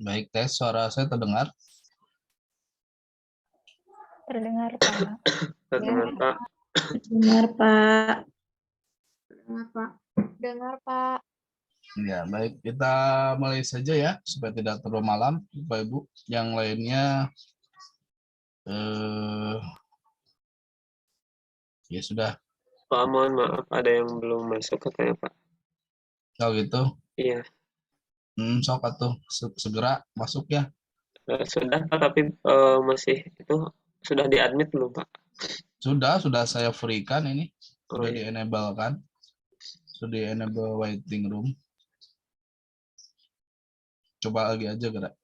Baik, tes suara saya terdengar. Terdengar, Pak. Terdengar, Pak. Dengar, Pak. Terdengar, Pak. Dengar, Pak. Ya, baik. Kita mulai saja ya, supaya tidak terlalu malam, Bapak Ibu. Yang lainnya, ya sudah. Pak, mohon maaf, ada yang belum masuk katanya, Pak. Kalau gitu, Iya, sok atuh segera masuk ya. sudah, Pak, tapi masih itu sudah di-admit belum, Pak? Sudah saya free-kan ini. Oh, Sudah iya. di-enable kan. Sudah di-enable waiting room. Coba lagi aja gerak.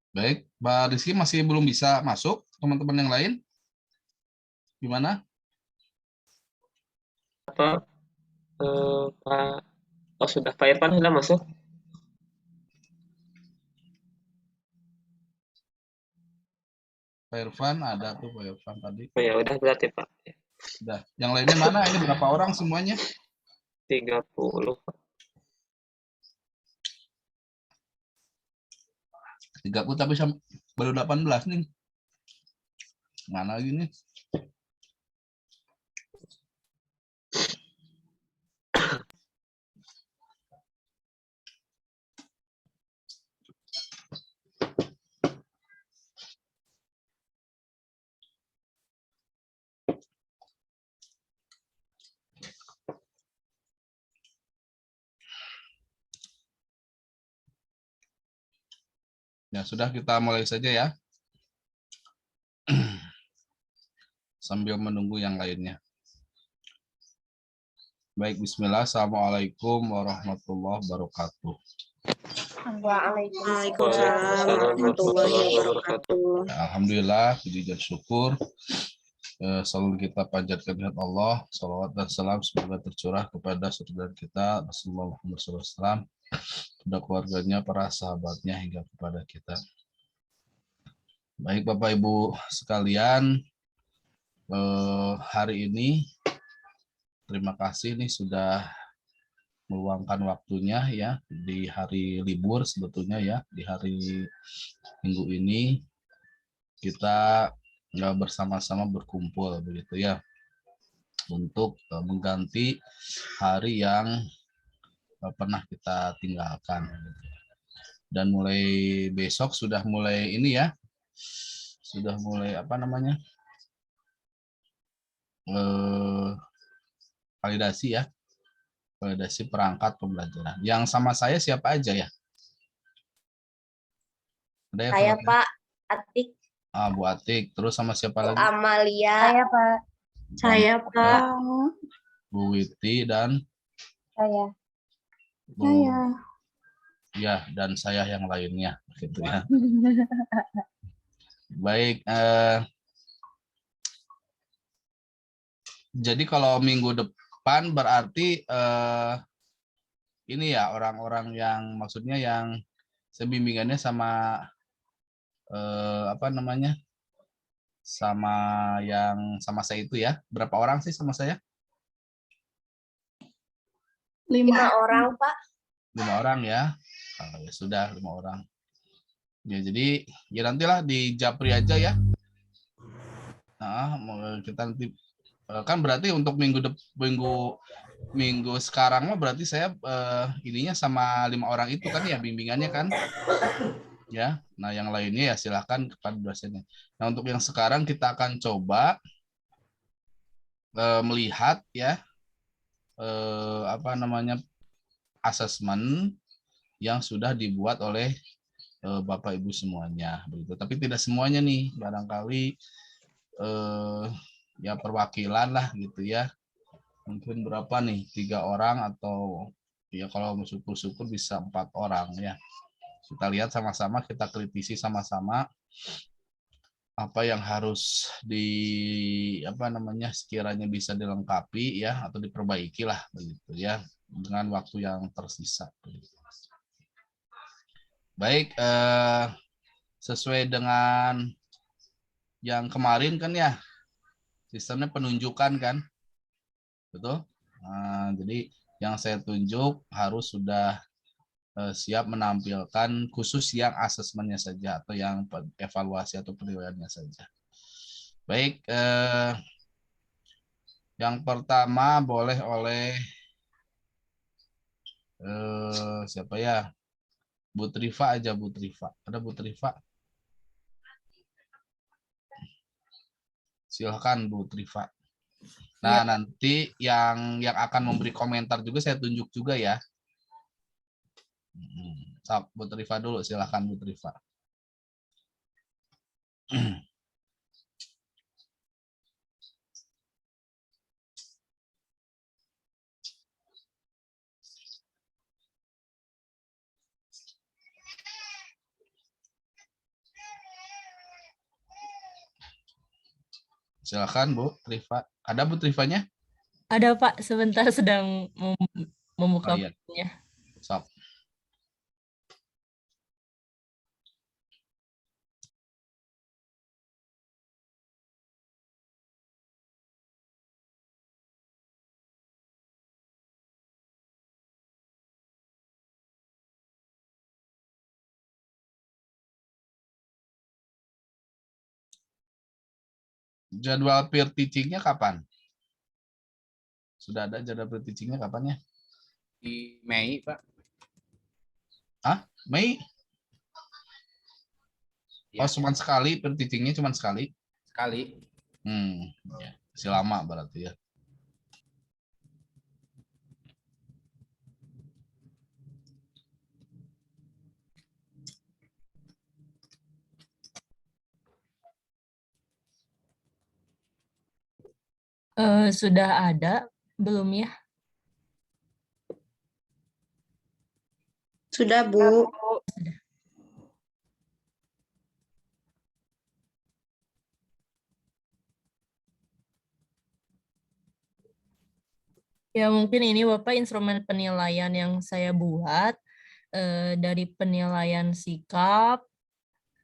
Baik, Pak Rizky masih belum bisa masuk. Teman-teman yang lain, gimana? Pak, Pak, oh sudah, Pak Irfan sudah masuk? Pak Irfan ada tuh, Pak Irfan tadi. Oh ya, udah berarti, Pak. Udah. Yang lainnya mana? Ini berapa orang semuanya? 30, Pak. 30 tapi baru 18 nih. Mana lagi nih? Ya sudah, kita mulai saja ya. Sambil menunggu yang lainnya. Baik, bismillah. Assalamualaikum warahmatullahi wabarakatuh. Waalaikumsalam warahmatullahi wabarakatuh. Alhamdulillah, puji dan syukur selalu kita panjatkan kepada Allah. Salawat dan salam semoga tercurah kepada saudara kita Rasulullah Muhammad SAW, kepada keluarganya, para sahabatnya, hingga kepada kita. Baik Bapak Ibu sekalian, hari ini terima kasih nih sudah meluangkan waktunya ya di hari libur sebetulnya ya, di hari Minggu ini kita bersama-sama berkumpul begitu ya, untuk mengganti hari yang pernah kita tinggalkan. Dan mulai besok sudah mulai ini ya, sudah mulai apa namanya, validasi ya, validasi perangkat pembelajaran. Yang sama saya siapa aja ya? Ada ya, Saya Pak Atik. Bu Atik, terus sama siapa lagi? Amalia. Saya, Pak. Saya, Pak. Bu Witi dan Saya. ya, dan saya yang lainnya gitu ya. Baik, jadi kalau minggu depan berarti ini ya orang-orang yang maksudnya yang bimbingannya sama apa namanya, sama yang sama saya itu ya. Berapa orang sih sama saya? 5 orang, Pak. 5 orang ya. Oh, ya sudah 5 orang. Ya, jadi ya nantilah di Japri aja ya. Nah, kita nanti kan berarti untuk minggu sekarang mah berarti saya ininya sama 5 orang itu kan ya, bimbingannya kan. Ya. Nah, yang lainnya ya silahkan kepada dosennya. Nah, untuk yang sekarang kita akan coba melihat ya asesmen yang sudah dibuat oleh Bapak Ibu semuanya begitu. Tapi tidak semuanya nih, barangkali ya perwakilan lah gitu ya. Mungkin berapa nih, 3 orang atau ya kalau syukur-syukur bisa 4 orang ya. Kita lihat sama-sama, kita kritisi sama-sama apa yang harus sekiranya bisa dilengkapi ya atau diperbaiki lah begitu ya dengan waktu yang tersisa. Baik, sesuai dengan yang kemarin kan ya, sistemnya penunjukan kan, betul? Nah, jadi yang saya tunjuk harus sudah siap menampilkan khusus yang asesmennya saja atau yang evaluasi atau penilaiannya saja. Baik, yang pertama boleh oleh siapa ya? Bu Triva aja, Bu Triva. Ada Bu Triva? Silakan Bu Triva. Nah, nanti yang akan memberi komentar juga saya tunjuk juga ya. Bu Triva dulu, silakan Bu Triva. Silakan Bu Triva. Ada Bu Trivanya? Ada Pak, sebentar sedang membuka iya. filenya. Sok. Jadwal peer teaching-nya kapan? Sudah ada jadwal peer teaching-nya kapan ya? Di Mei, Pak. Hah? Mei? Ya. Oh, cuma sekali peer teaching-nya, cuma sekali? Sekali. Ya. Masih lama berarti ya. Sudah ada belum ya? Sudah, Bu. Sudah. Ya mungkin ini Bapak instrumen penilaian yang saya buat dari penilaian sikap,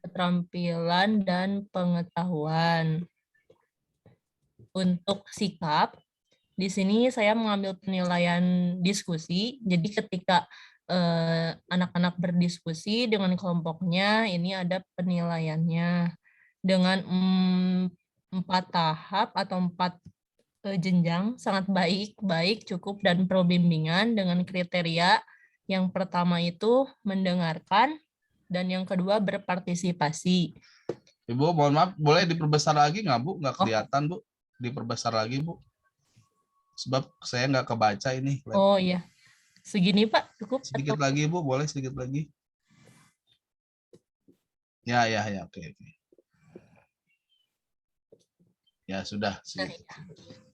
keterampilan, dan pengetahuan. Untuk sikap, di sini saya mengambil penilaian diskusi. Jadi ketika anak-anak berdiskusi dengan kelompoknya, ini ada penilaiannya dengan 4 tahap atau 4 jenjang, sangat baik, cukup, dan perlu bimbingan dengan kriteria yang pertama itu mendengarkan, dan yang kedua berpartisipasi. Ibu, mohon maaf, boleh diperbesar lagi nggak Bu? Nggak kelihatan Bu? Diperbesar lagi Bu? Sebab saya nggak kebaca ini. Oh iya, segini Pak, cukup? Sedikit lagi Bu, boleh sedikit lagi? Ya, oke. Ya, sudah.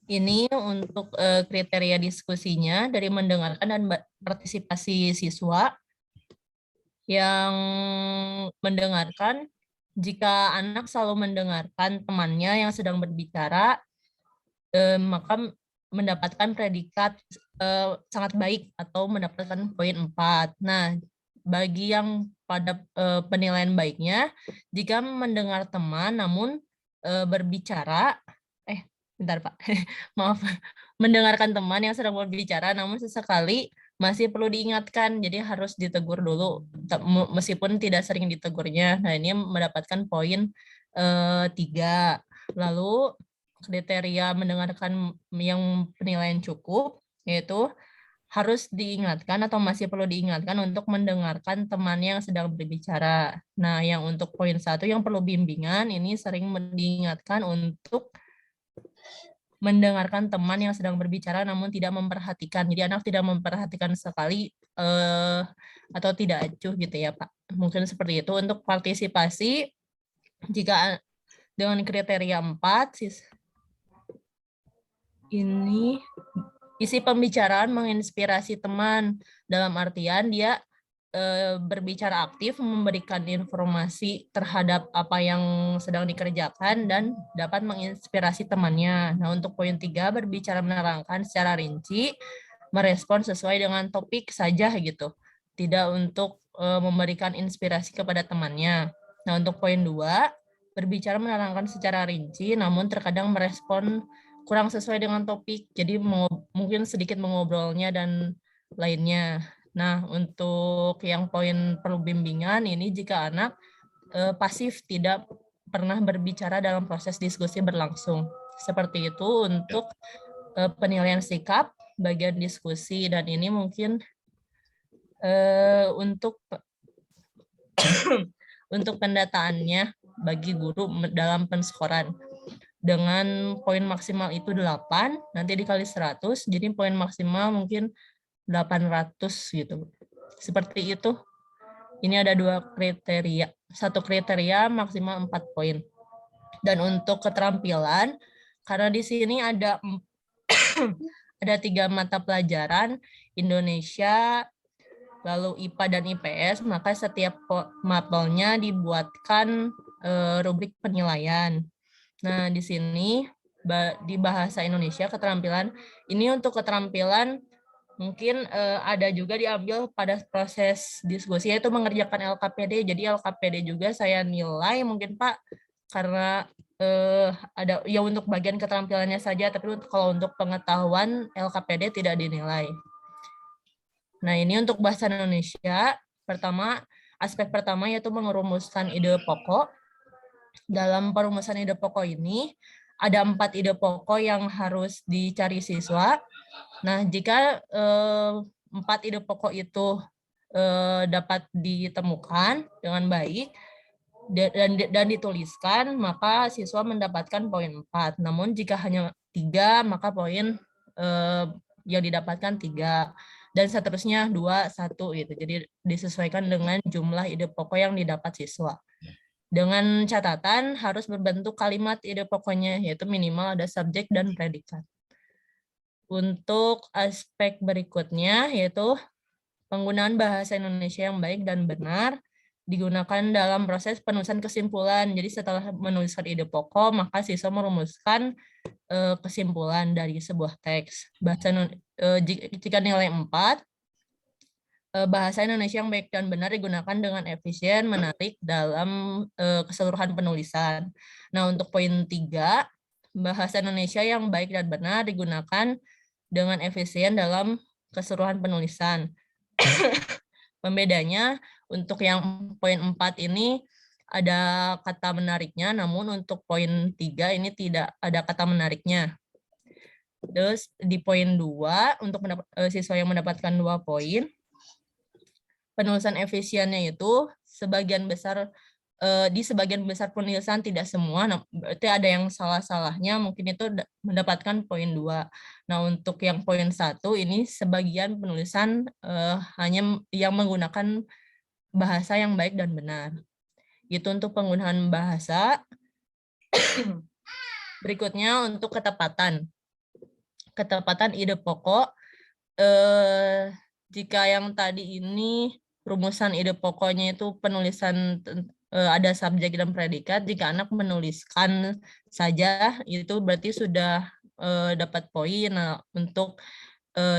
Ini untuk kriteria diskusinya dari mendengarkan dan partisipasi siswa. Yang mendengarkan, jika anak selalu mendengarkan temannya yang sedang berbicara, maka mendapatkan predikat sangat baik atau mendapatkan poin 4. Nah, bagi yang pada penilaian baiknya, jika mendengar teman namun berbicara, bentar Pak, maaf, mendengarkan teman yang sedang berbicara namun sesekali masih perlu diingatkan, jadi harus ditegur dulu meskipun tidak sering ditegurnya. Nah, ini mendapatkan poin 3. Lalu kriteria mendengarkan yang penilaian cukup, yaitu harus diingatkan atau masih perlu diingatkan untuk mendengarkan temannya yang sedang berbicara. Nah, yang untuk poin 1 yang perlu bimbingan, ini sering diingatkan untuk mendengarkan teman yang sedang berbicara namun tidak memperhatikan. Jadi anak tidak memperhatikan sekali atau tidak acuh gitu ya Pak. Mungkin seperti itu. Untuk partisipasi, jika dengan kriteria 4, ini isi pembicaraan menginspirasi teman, dalam artian dia berbicara aktif, memberikan informasi terhadap apa yang sedang dikerjakan dan dapat menginspirasi temannya. Nah, untuk poin 3, berbicara menerangkan secara rinci, merespon sesuai dengan topik saja gitu. Tidak untuk memberikan inspirasi kepada temannya. Nah, untuk poin 2, berbicara menerangkan secara rinci, namun terkadang merespon kurang sesuai dengan topik, jadi mungkin sedikit mengobrolnya dan lainnya. Nah, untuk yang poin perlu bimbingan ini jika anak pasif, tidak pernah berbicara dalam proses diskusi berlangsung. Seperti itu untuk penilaian sikap, bagian diskusi, dan ini mungkin untuk untuk pendataannya bagi guru dalam penskoran. Dengan poin maksimal itu 8, nanti dikali 100, jadi poin maksimal mungkin 800 gitu. Seperti itu. Ini ada 2 kriteria. 1 kriteria maksimal 4 poin. Dan untuk keterampilan, karena di sini ada 3 mata pelajaran, Indonesia, lalu IPA dan IPS, maka setiap mapelnya dibuatkan rubrik penilaian. Nah, di sini di bahasa Indonesia keterampilan ini untuk keterampilan mungkin ada juga diambil pada proses diskusi, yaitu mengerjakan LKPD. Jadi LKPD juga saya nilai mungkin Pak karena ada ya untuk bagian keterampilannya saja, tapi kalau untuk pengetahuan LKPD tidak dinilai. Nah, ini untuk bahasa Indonesia. Aspek pertama yaitu merumuskan ide pokok. Dalam perumusan ide pokok ini, ada 4 ide pokok yang harus dicari siswa. Nah, jika 4 ide pokok itu dapat ditemukan dengan baik dan dituliskan, maka siswa mendapatkan poin 4. Namun jika hanya 3, maka poin yang didapatkan 3. Dan seterusnya 2, 1 gitu. Jadi disesuaikan dengan jumlah ide pokok yang didapat siswa. Dengan catatan harus berbentuk kalimat ide pokoknya, yaitu minimal ada subjek dan predikat. Untuk aspek berikutnya, yaitu penggunaan bahasa Indonesia yang baik dan benar, digunakan dalam proses penulisan kesimpulan. Jadi setelah menuliskan ide pokok, maka siswa merumuskan kesimpulan dari sebuah teks. Jika nilai 4, bahasa Indonesia yang baik dan benar digunakan dengan efisien, menarik dalam keseluruhan penulisan. Nah, untuk poin 3, bahasa Indonesia yang baik dan benar digunakan dengan efisien dalam keseluruhan penulisan. Pembedanya, untuk yang poin 4 ini ada kata menariknya, namun untuk poin 3 ini tidak ada kata menariknya. Terus di poin 2, untuk siswa yang mendapatkan 2 poin, penulisan efisiennya itu di sebagian besar penulisan, tidak semua, berarti ada yang salah-salahnya, mungkin itu mendapatkan poin 2. Nah, untuk yang poin 1 ini sebagian penulisan hanya yang menggunakan bahasa yang baik dan benar. Itu untuk penggunaan bahasa. Berikutnya untuk ketepatan. Ketepatan ide pokok. Jika yang tadi ini rumusan ide pokoknya itu penulisan ada subjek dan predikat, jika anak menuliskan saja itu berarti sudah dapat poin. Nah, untuk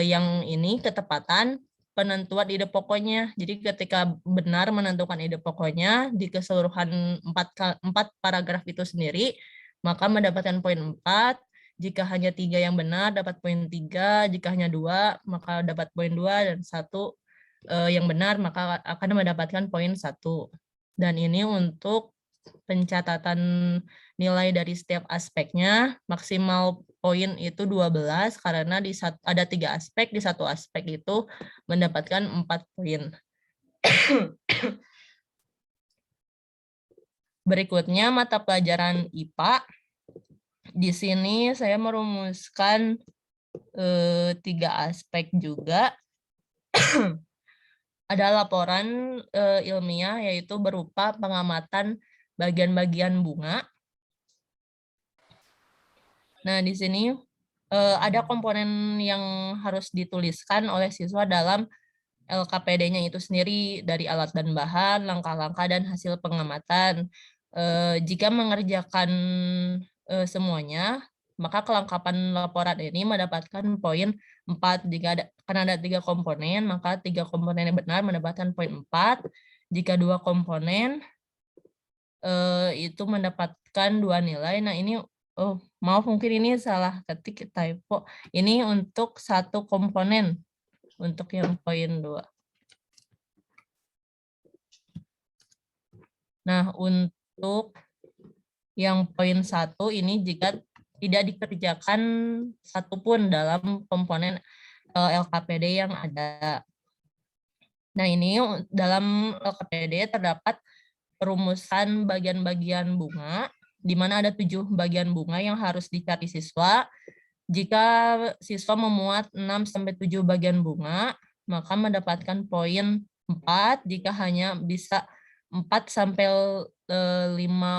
yang ini ketepatan penentuan ide pokoknya. Jadi ketika benar menentukan ide pokoknya di keseluruhan 4 paragraf itu sendiri, maka mendapatkan poin 4. Jika hanya 3 yang benar dapat poin 3, jika hanya 2 maka dapat poin 2 dan 1 yang benar maka akan mendapatkan poin 1. Dan ini untuk pencatatan nilai dari setiap aspeknya, maksimal poin itu 12 karena ada 3 aspek, di satu aspek itu mendapatkan 4 poin. Berikutnya mata pelajaran IPA. Di sini saya merumuskan 3 aspek juga. Ada laporan ilmiah yaitu berupa pengamatan bagian-bagian bunga. Nah, di sini ada komponen yang harus dituliskan oleh siswa dalam LKPD-nya itu sendiri dari alat dan bahan, langkah-langkah, dan hasil pengamatan. Jika mengerjakan semuanya, maka kelengkapan laporan ini mendapatkan poin 4. Karena ada 3 komponen, maka 3 komponen yang benar mendapatkan poin 4. Jika 2 komponen, itu mendapatkan 2 nilai. Nah, ini, maaf mungkin ini salah ketik, typo. Ini untuk 1 komponen, untuk yang poin 2. Nah, untuk yang poin 1 ini jika tidak dikerjakan satupun dalam komponen LKPD yang ada. Nah, ini dalam LKPD terdapat perumusan bagian-bagian bunga, di mana ada 7 bagian bunga yang harus dicari siswa. Jika siswa memuat 6-7 bagian bunga, maka mendapatkan poin 4. Jika hanya bisa 4-5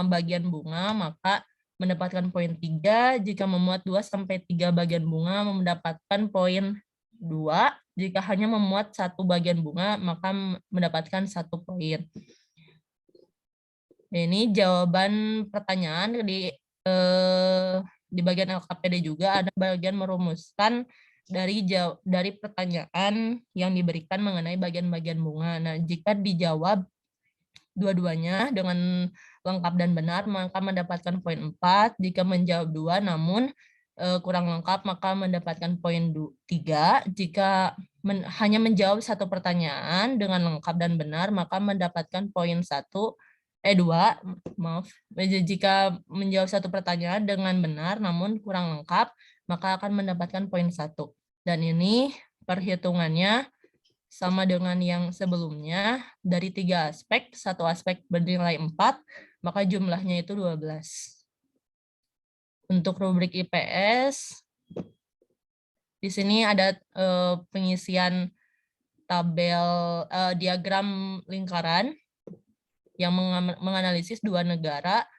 bagian bunga, maka mendapatkan poin 3. Jika memuat 2-3 bagian bunga, mendapatkan poin 2. Jika hanya memuat 1 bagian bunga, maka mendapatkan 1 poin. Ini jawaban pertanyaan di bagian LKPD juga ada bagian merumuskan dari pertanyaan yang diberikan mengenai bagian-bagian bunga. Nah, jika dijawab dua-duanya dengan lengkap dan benar, maka mendapatkan poin 4. Jika menjawab 2 namun kurang lengkap, maka mendapatkan poin 3. Jika hanya menjawab 1 pertanyaan dengan lengkap dan benar, maka mendapatkan poin 2. Maaf. Jika menjawab 1 pertanyaan dengan benar namun kurang lengkap, maka akan mendapatkan poin 1. Dan ini perhitungannya sama dengan yang sebelumnya, dari 3 aspek, 1 aspek bernilai 4, maka jumlahnya itu 12. Untuk rubrik IPS, di sini ada pengisian tabel diagram lingkaran yang menganalisis 2 negara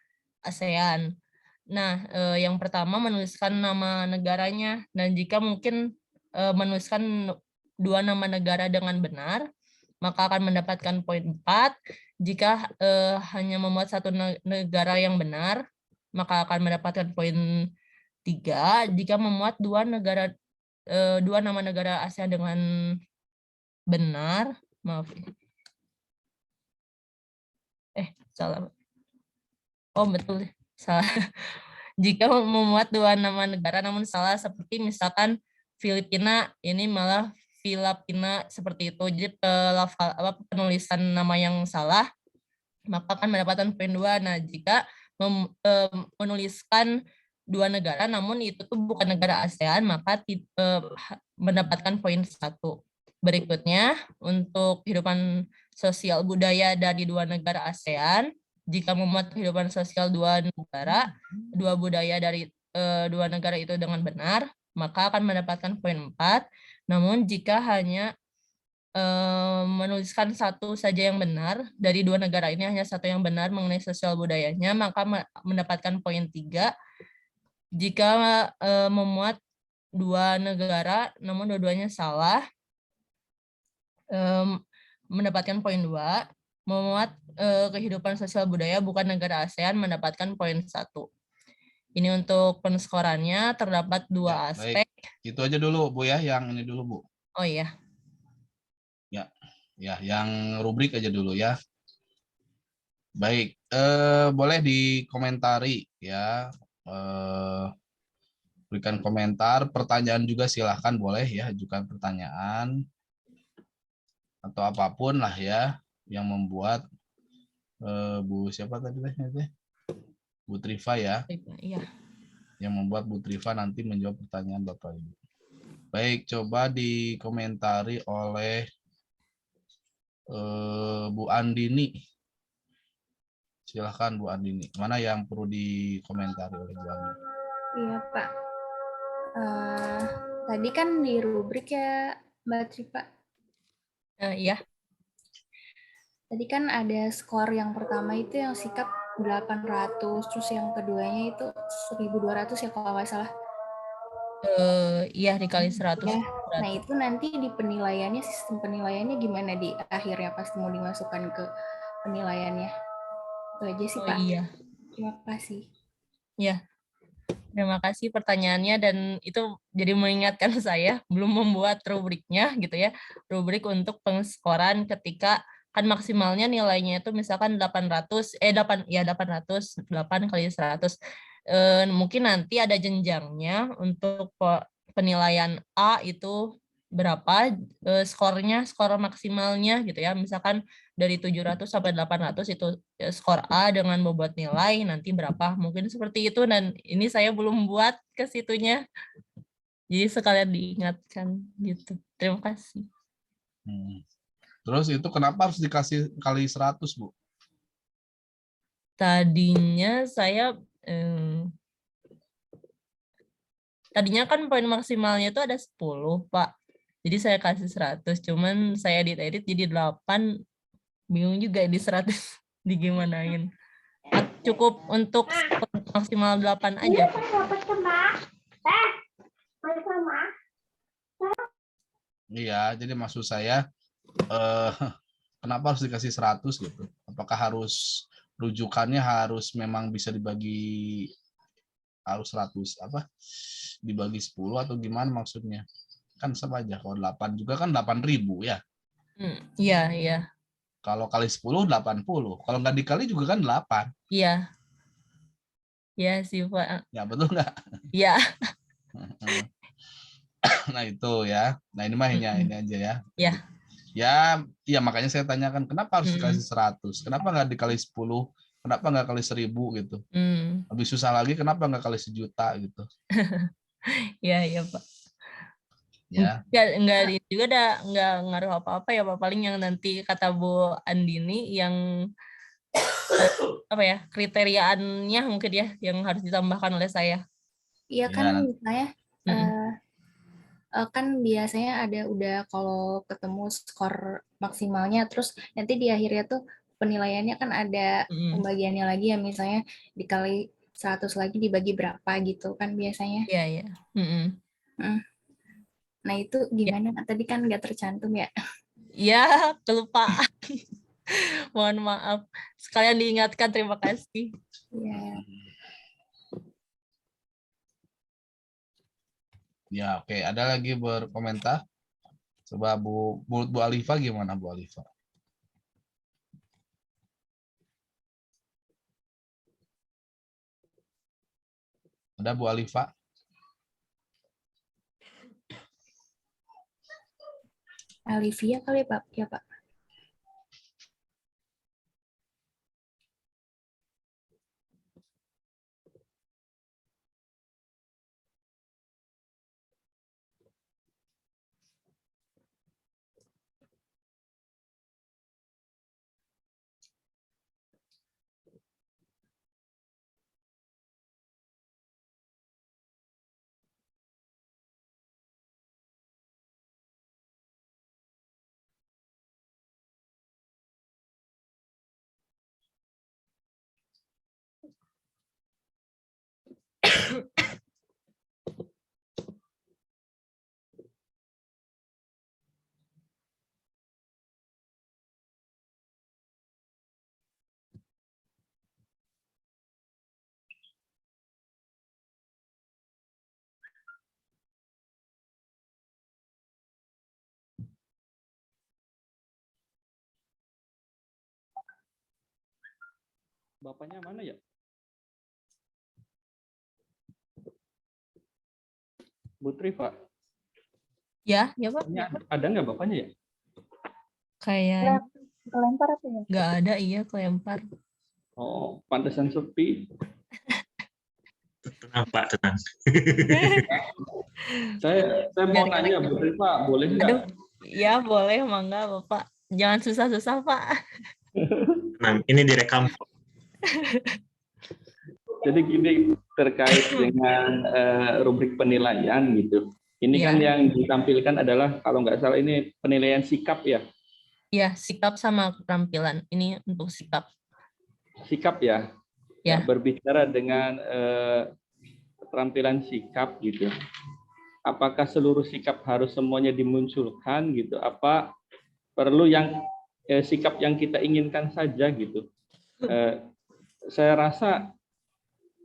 ASEAN. Nah, yang pertama menuliskan nama negaranya, dan jika mungkin menuliskan 2 nama negara dengan benar, maka akan mendapatkan poin 4. Jika hanya memuat 1 negara yang benar, maka akan mendapatkan poin 3. Jika memuat 2 nama negara ASEAN dengan benar, maaf. Salah. Oh, betul. Salah. Jika memuat 2 nama negara namun salah, seperti misalkan Filipina, ini malah Filipina seperti itu. Jadi penulisan nama yang salah, maka akan mendapatkan poin 2. Nah, jika menuliskan 2 negara namun itu tuh bukan negara ASEAN, maka mendapatkan poin 1. Berikutnya, untuk kehidupan sosial budaya dari 2 negara ASEAN, jika memuat kehidupan sosial 2 negara, 2 budaya dari 2 negara itu dengan benar, maka akan mendapatkan poin 4. Namun jika hanya menuliskan 1 saja yang benar, dari 2 negara ini hanya 1 yang benar mengenai sosial budayanya, maka mendapatkan poin 3. Jika memuat 2 negara, namun dua-duanya salah, mendapatkan poin 2. Memuat kehidupan sosial budaya bukan negara ASEAN, mendapatkan poin 1. Ini untuk penskorannya, terdapat 2 aspek. Baik. Itu aja dulu, Bu ya, yang ini dulu, Bu. Oh iya. Ya, yang rubrik aja dulu ya. Baik, boleh dikomentari ya berikan komentar, pertanyaan juga silahkan boleh ya, ajukan pertanyaan atau apapun lah ya yang membuat Bu siapa tadi lah Bu Triva ya, Iya. yang membuat Bu Triva nanti menjawab pertanyaan Bapak Ibu. Baik, coba dikomentari oleh Bu Andini. Silahkan Bu Andini. Mana yang perlu dikomentari oleh Bu Andini? Iya, Pak. Tadi kan di rubrik ya, Mbak Tripa. Iya. Tadi kan ada skor yang pertama itu yang sikap 800, terus yang keduanya itu 1.200 ya kalau nggak salah. Iya dikali 100. Ya, nah itu nanti di penilaiannya, sistem penilaiannya gimana di akhirnya pas mau dimasukkan ke penilaiannya. Itu aja sih, Oh Pak. iya. Terima kasih. Ya, terima kasih pertanyaannya dan itu jadi mengingatkan saya belum membuat rubriknya gitu ya. Rubrik untuk pengskoran ketika kan maksimalnya nilainya itu misalkan 800 8 kali 100. Mungkin nanti ada jenjangnya untuk penilaian A itu berapa skor maksimalnya gitu ya. Misalkan dari 700 sampai 800 itu skor A dengan bobot nilai nanti berapa. Mungkin seperti itu dan ini saya belum buat ke situnya. Jadi sekalian diingatkan gitu. Terima kasih. Terus itu kenapa harus dikasih kali 100, Bu? Tadinya kan poin maksimalnya itu ada 10, Pak. Jadi saya kasih 100, cuman saya edit jadi 8, bingung juga di 100 digimanain. Cukup untuk maksimal 8 aja, Pak. Iya, jadi maksud saya kenapa harus dikasih 100 gitu? Apakah harus rujukannya harus memang bisa dibagi harus 100 apa? Dibagi 10 atau gimana maksudnya? Kan sama aja kalau 8 juga kan 8.000 ya. Iya, iya. Kalau kali 10 80. Kalau nggak dikali juga kan 8. Iya. Iya sih, Pak. Ya betul nggak? Iya. Nah itu ya. Nah ini mah ini aja ya. Iya. Ya makanya saya tanyakan kenapa harus dikasih 100? Kenapa nggak dikali 10? Kenapa nggak kali 1.000 gitu? Lebih susah lagi kenapa nggak kali 1.000.000 gitu? Iya, Pak. Ya. Enggak juga enggak ngaruh apa-apa ya, Pak. Paling yang nanti kata Bu Andini yang apa ya, kriteriaannya mungkin ya yang harus ditambahkan oleh saya. Iya kan Ya. misalnya kan biasanya ada udah kalau ketemu skor maksimalnya, terus nanti di akhirnya tuh penilaiannya kan ada pembagiannya lagi ya, misalnya dikali 100 lagi dibagi berapa gitu kan biasanya. Iya, iya. Nah itu gimana? Tadi kan nggak tercantum ya? Iya, kelupaan. Mohon maaf. Sekalian diingatkan, terima kasih. Iya. Ya, oke. Ada lagi berkomentar? Coba Bu Alifa gimana Bu Alifa? Ada Bu Alifa? Alivia kali ya Pak? Ya Pak. Bapaknya mana ya? Bu Triva, Ya Pak. ini ada nggak bapaknya ya? Kayak Kelempar apa ya? nggak ada, iya kelempar. Oh, pantesan sepi. Tenang Pak, tenang. Saya mau Biar nanya Bu Triva, boleh nggak? Aduh, ya boleh, mangga Bapak. Jangan susah-susah Pak. Tenang, ini direkam. Jadi gini, terkait dengan rubrik penilaian gitu. Ini kan Iya. yang ditampilkan adalah kalau nggak salah ini penilaian sikap ya. Ya, sikap sama keterampilan. Ini untuk sikap. Sikap ya. Ya. Berbicara dengan keterampilan sikap gitu. Apakah seluruh sikap harus semuanya dimunculkan gitu? Apa perlu yang sikap yang kita inginkan saja gitu? Saya rasa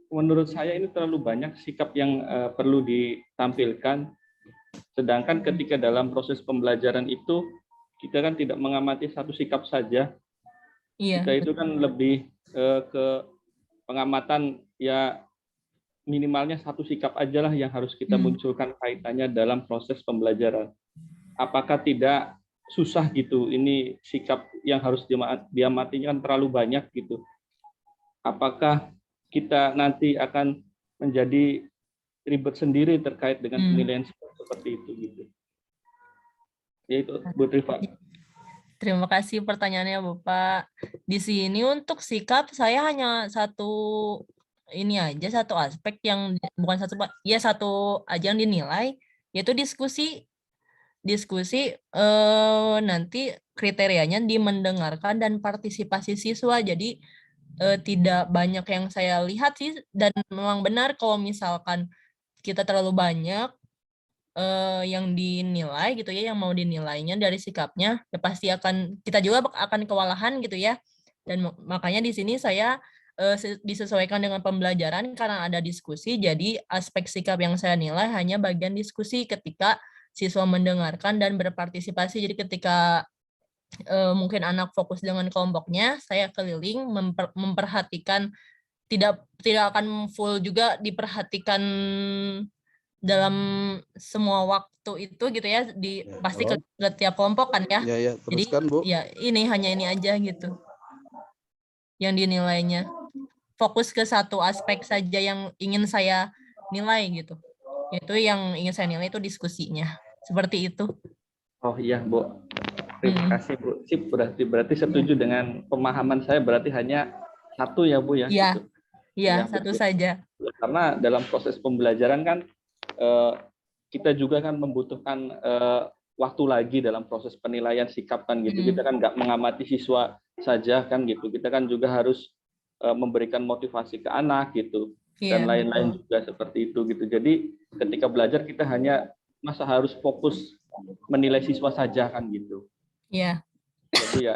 menurut saya ini terlalu banyak sikap yang perlu ditampilkan. Sedangkan ketika dalam proses pembelajaran itu kita kan tidak mengamati satu sikap saja. Iya. Kita itu kan lebih ke pengamatan ya minimalnya satu sikap aja lah yang harus kita munculkan kaitannya dalam proses pembelajaran. Apakah tidak susah gitu? Ini sikap yang harus diamatinya kan terlalu banyak gitu. Apakah kita nanti akan menjadi ribet sendiri terkait dengan penilaian sikap seperti itu gitu? Ya itu Bu Triva. Terima kasih pertanyaannya Bapak. Di sini untuk sikap saya hanya satu aspek yang bukan satu Pak, ya satu aja yang dinilai, yaitu diskusi nanti kriterianya di mendengarkan dan partisipasi siswa. Jadi tidak banyak yang saya lihat sih, dan memang benar kalau misalkan kita terlalu banyak yang dinilai gitu ya, yang mau dinilainya dari sikapnya, ya pasti kita juga akan kewalahan gitu ya. Dan makanya di sini saya disesuaikan dengan pembelajaran karena ada diskusi, jadi aspek sikap yang saya nilai hanya bagian diskusi ketika siswa mendengarkan dan berpartisipasi. Jadi ketika mungkin anak fokus dengan kelompoknya, saya keliling memperhatikan, tidak akan full juga diperhatikan dalam semua waktu itu gitu ya, pasti ke tiap kelompok kan ya. Ya, teruskan, jadi Bu. ya hanya ini aja gitu yang dinilainya. Fokus ke satu aspek saja yang ingin saya nilai gitu. Yaitu yang ingin saya nilai itu diskusinya. Seperti itu. Oh iya, Bu. Terima kasih, Bu. Sip, berarti setuju dengan pemahaman saya, berarti hanya satu ya, Bu ya. Iya. Gitu. Iya, Ya, satu betul. saja. Karena dalam proses pembelajaran kan kita juga kan membutuhkan waktu lagi dalam proses penilaian sikap kan gitu. Kita kan nggak mengamati siswa saja kan gitu. Kita kan juga harus memberikan motivasi ke anak gitu, dan lain-lain juga seperti itu gitu. Jadi ketika belajar kita hanya masa harus fokus menilai siswa saja kan gitu. Iya. Jadi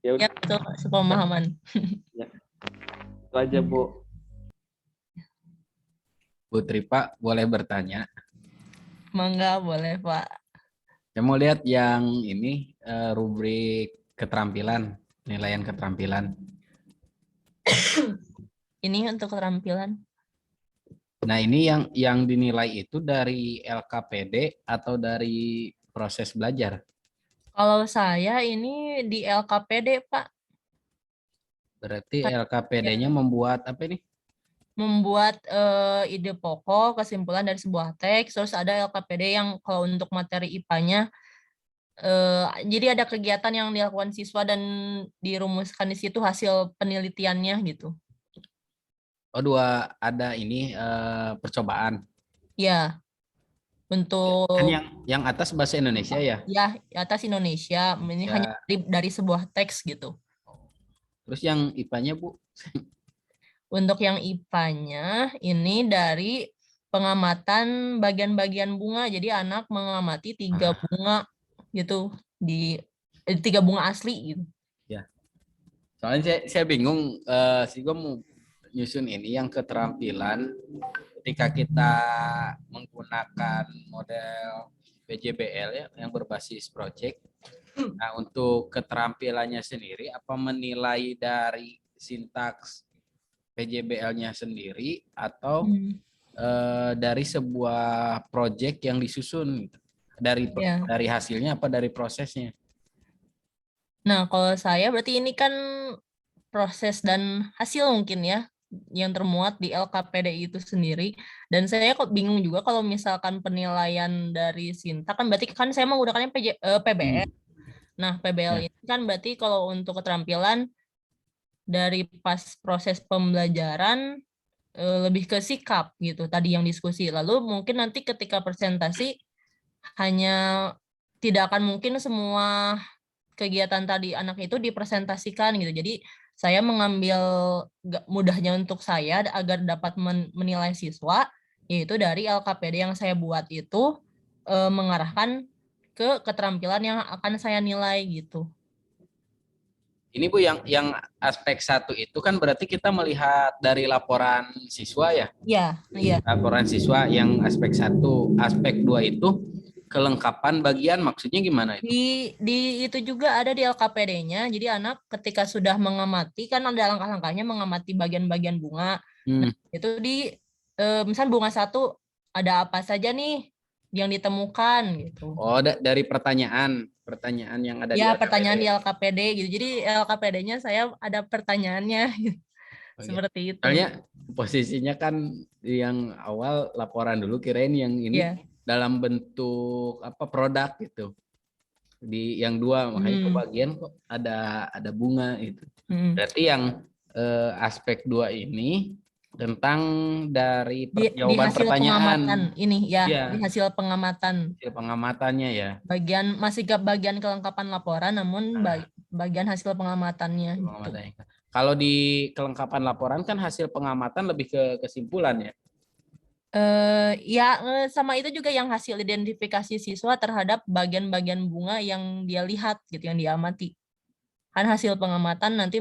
ya betul, sepemahaman. Ya. Itu aja, Bu. Bu Triva, boleh bertanya? Mangga, boleh Pak. Saya mau lihat yang ini rubrik keterampilan, penilaian keterampilan. Ini untuk keterampilan. Nah, ini yang dinilai itu dari LKPD atau dari proses belajar? Kalau saya ini di LKPD, Pak. Berarti LKPD-nya membuat apa ini? Membuat ide pokok, kesimpulan dari sebuah teks, terus ada LKPD yang kalau untuk materi IPA-nya, jadi ada kegiatan yang dilakukan siswa dan dirumuskan di situ hasil penelitiannya gitu. Oh, ada ini percobaan. Ya, untuk Kan yang atas bahasa Indonesia ya? Ya, atas Indonesia. Ini hanya dari sebuah teks gitu. Terus yang IPA-nya, Bu? Untuk yang IPA-nya ini dari pengamatan bagian-bagian bunga. Jadi anak mengamati 3 bunga gitu, di 3 bunga asli gitu. Ya. Soalnya saya bingung sih, gue mau nyusun ini yang keterampilan ketika kita menggunakan model PJBL ya, yang berbasis project. Nah, untuk keterampilannya sendiri apa menilai dari sintaks PJBL-nya sendiri atau dari sebuah proyek yang disusun gitu. Dari hasilnya apa dari prosesnya? Nah, kalau saya berarti ini kan proses dan hasil mungkin ya yang termuat di LKPD itu sendiri. Dan saya kok bingung juga kalau misalkan penilaian dari Sinta kan berarti kan saya menggunakannya PBL. Nah, PBL ini kan berarti kalau untuk keterampilan dari pas proses pembelajaran lebih ke sikap gitu tadi yang diskusi. Lalu mungkin nanti ketika presentasi hanya tidak akan mungkin semua kegiatan tadi anak itu dipresentasikan gitu. Jadi saya mengambil mudahnya untuk saya agar dapat menilai siswa, yaitu dari LKPD yang saya buat itu mengarahkan ke keterampilan yang akan saya nilai gitu. Ini Bu yang aspek 1 itu kan berarti kita melihat dari laporan siswa ya? Iya. Laporan siswa yang aspek 1, aspek 2 itu kelengkapan bagian maksudnya gimana itu? Di itu juga ada di LKPD-nya. Jadi anak ketika sudah mengamati kan ada langkah-langkahnya mengamati bagian-bagian bunga. Nah, itu misal bunga 1 ada apa saja nih yang ditemukan gitu. Oh, dari pertanyaan yang ada di LKPD. Pertanyaan di LKPD gitu. Jadi LKPD-nya saya ada pertanyaannya seperti itu. Soalnya posisinya kan yang awal laporan dulu, kirain yang ini dalam bentuk produk gitu. Di yang 2 makanya kebagian kok ada bunga itu. Berarti yang aspek 2 ini tentang dari jawaban pertanyaan ini di hasil pengamatan. Hasil pengamatannya ya. Masih ke bagian kelengkapan laporan, namun bagian hasil pengamatannya. Gitu. Kalau di kelengkapan laporan kan hasil pengamatan lebih ke kesimpulan ya. Sama itu juga yang hasil identifikasi siswa terhadap bagian-bagian bunga yang dia lihat gitu, yang dia amati. Kan hasil pengamatan nanti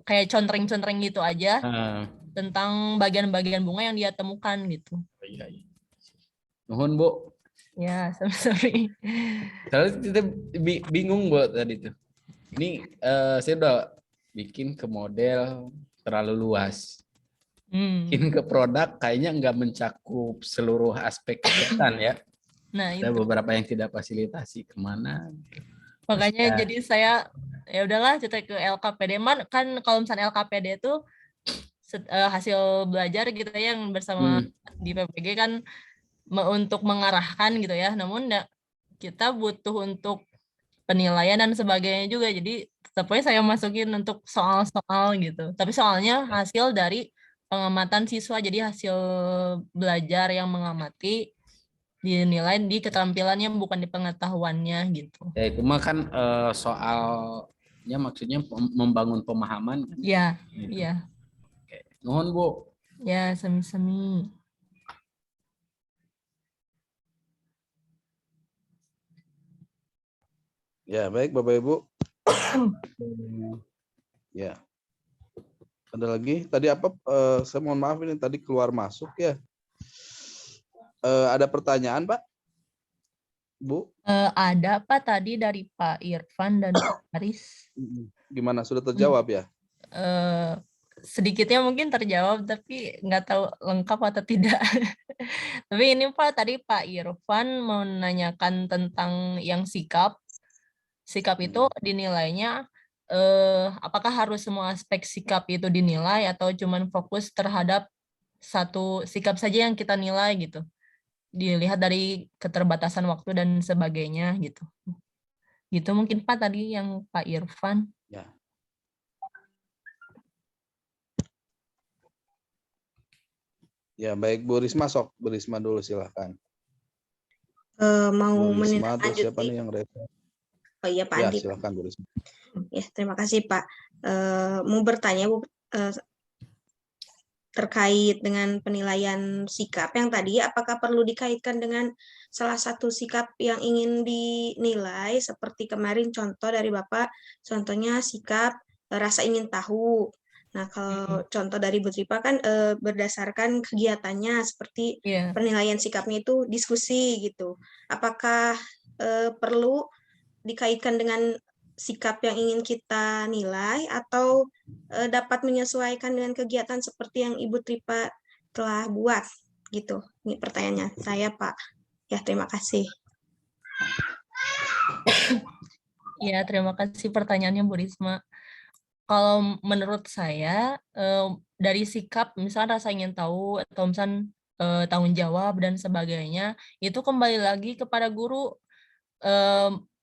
kayak contreng-contreng gitu aja tentang bagian-bagian bunga yang dia temukan gitu. Nuhun Bu. Ya, sorry. Soalnya kita bingung Bu tadi tuh. Ini saya udah bikin ke model terlalu luas. Bikin ke produk kayaknya nggak mencakup seluruh aspek kegiatan ya. Nah, ada itu. beberapa yang tidak fasilitasi kemana. Makanya jadi saya ya udahlah cerita ke LKPD. Kan kalau misalnya LKPD itu hasil belajar gitu ya yang bersama di PPG kan untuk mengarahkan gitu ya. Namun kita butuh untuk penilaian dan sebagainya juga. Jadi tetapnya saya masukin untuk soal-soal gitu. Tapi soalnya hasil dari pengamatan siswa. Jadi hasil belajar yang mengamati dinilai di keterampilannya bukan di pengetahuannya gitu. Ya itu mah kan soalnya maksudnya membangun pemahaman. Iya, gitu. Iya. Oke. Nuhun Bu. Ya, semi-semi. Ya, baik Bapak Ibu. Ya. Ada lagi? Tadi apa? Saya mohon maaf ini tadi keluar masuk ya. Ada pertanyaan Pak? Bu? Ada Pak tadi dari Pak Irfan dan Pak Haris. Gimana? Sudah terjawab ya? Sedikitnya mungkin terjawab, tapi nggak tahu lengkap atau tidak. Tapi ini Pak, tadi Pak Irfan menanyakan tentang yang sikap. Sikap itu dinilainya, apakah harus semua aspek sikap itu dinilai atau cuman fokus terhadap satu sikap saja yang kita nilai gitu. Dilihat dari keterbatasan waktu dan sebagainya gitu. Gitu mungkin Pak tadi yang Pak Irfan. Ya. Ya, baik Bu Risma, sok Bu Risma dulu silahkan. Mau Bu Risma menindaklanjuti. siapa nih yang repot? Oh iya Pak Andi. Silakan Bu Risma. Ya, terima kasih Pak. Mau bertanya Bu, terkait dengan penilaian sikap yang tadi, apakah perlu dikaitkan dengan salah satu sikap yang ingin dinilai, seperti kemarin contoh dari Bapak, contohnya sikap rasa ingin tahu. Nah, kalau contoh dari Bu Tripa kan berdasarkan kegiatannya, seperti penilaian sikapnya itu diskusi gitu. Apakah perlu dikaitkan dengan sikap yang ingin kita nilai atau dapat menyesuaikan dengan kegiatan seperti yang Ibu Tripa telah buat gitu. Ini pertanyaannya saya, Pak. Ya, terima kasih. Ya, terima kasih pertanyaannya Bu Risma. Kalau menurut saya, dari sikap, misalnya rasa ingin tahu, atau misalnya tanggung jawab dan sebagainya, itu kembali lagi kepada guru,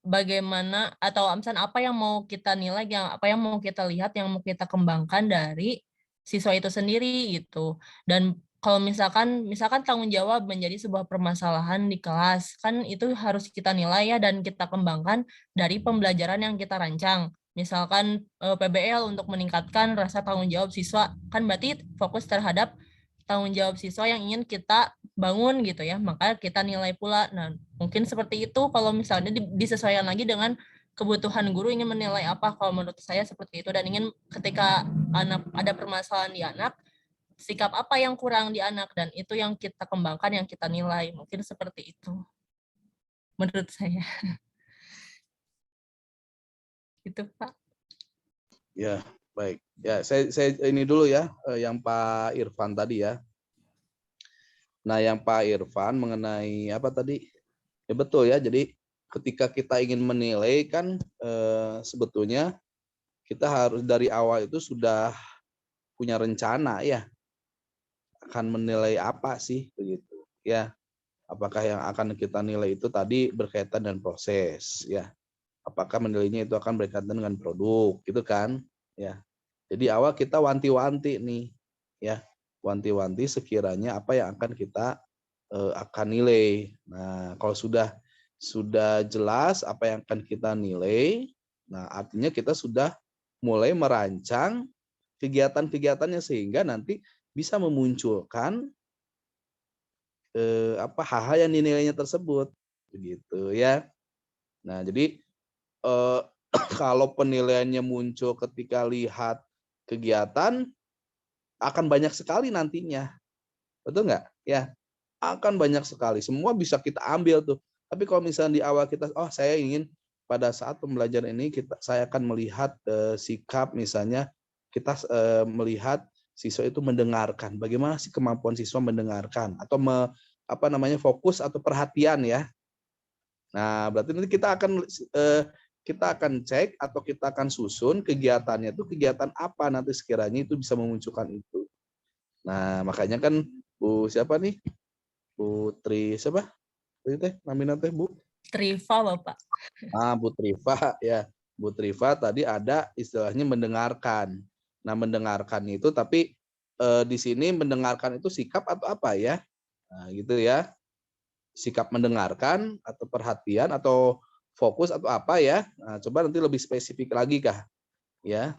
bagaimana, atau misalnya apa yang mau kita nilai, apa yang mau kita lihat, yang mau kita kembangkan dari siswa itu sendiri gitu. Dan kalau misalkan tanggung jawab menjadi sebuah permasalahan di kelas, kan itu harus kita nilai ya dan kita kembangkan dari pembelajaran yang kita rancang. Misalkan PBL untuk meningkatkan rasa tanggung jawab siswa, kan berarti fokus terhadap tanggung jawab siswa yang ingin kita bangun gitu ya, maka kita nilai pula. Nah, mungkin seperti itu kalau misalnya disesuaikan lagi dengan kebutuhan guru ingin menilai apa, kalau menurut saya seperti itu. Dan ingin ketika anak ada permasalahan di anak, sikap apa yang kurang di anak, dan itu yang kita kembangkan, yang kita nilai. Mungkin seperti itu menurut saya. Itu Pak. Ya, baik. Ya, saya ini dulu ya, yang Pak Irfan tadi ya. Nah, yang Pak Irfan mengenai apa tadi? Ya betul ya. Jadi ketika kita ingin menilai kan sebetulnya kita harus dari awal itu sudah punya rencana ya, akan menilai apa sih begitu ya. Apakah yang akan kita nilai itu tadi berkaitan dengan proses ya. Apakah menilainya itu akan berkaitan dengan produk gitu kan ya. Jadi awal kita wanti-wanti nih ya, wanti-wanti sekiranya apa yang akan kita akan nilai. Nah, kalau sudah jelas apa yang akan kita nilai, nah artinya kita sudah mulai merancang kegiatan-kegiatannya sehingga nanti bisa memunculkan hal-hal yang dinilainya tersebut begitu ya. Nah, jadi kalau penilaiannya muncul ketika lihat kegiatan, akan banyak sekali nantinya. Betul nggak? Ya, akan banyak sekali. Semua bisa kita ambil tuh. Tapi kalau misalnya di awal kita, oh saya ingin pada saat pembelajaran ini saya akan melihat sikap, misalnya kita melihat siswa itu mendengarkan. Bagaimana sih kemampuan siswa mendengarkan atau fokus atau perhatian ya. Nah, berarti nanti kita akan cek atau kita akan susun kegiatannya itu kegiatan apa nanti sekiranya itu bisa memunculkan itu. Nah, makanya kan Bu siapa nih? Putri siapa? Teh namanya teh Bu? Triva Bapak. Bu Triva ya. Bu Triva tadi ada istilahnya mendengarkan. Nah, mendengarkan itu tapi di sini mendengarkan itu sikap atau apa ya? Nah, gitu ya. Sikap mendengarkan atau perhatian atau fokus atau apa ya? Nah, coba nanti lebih spesifik lagi kah? Ya.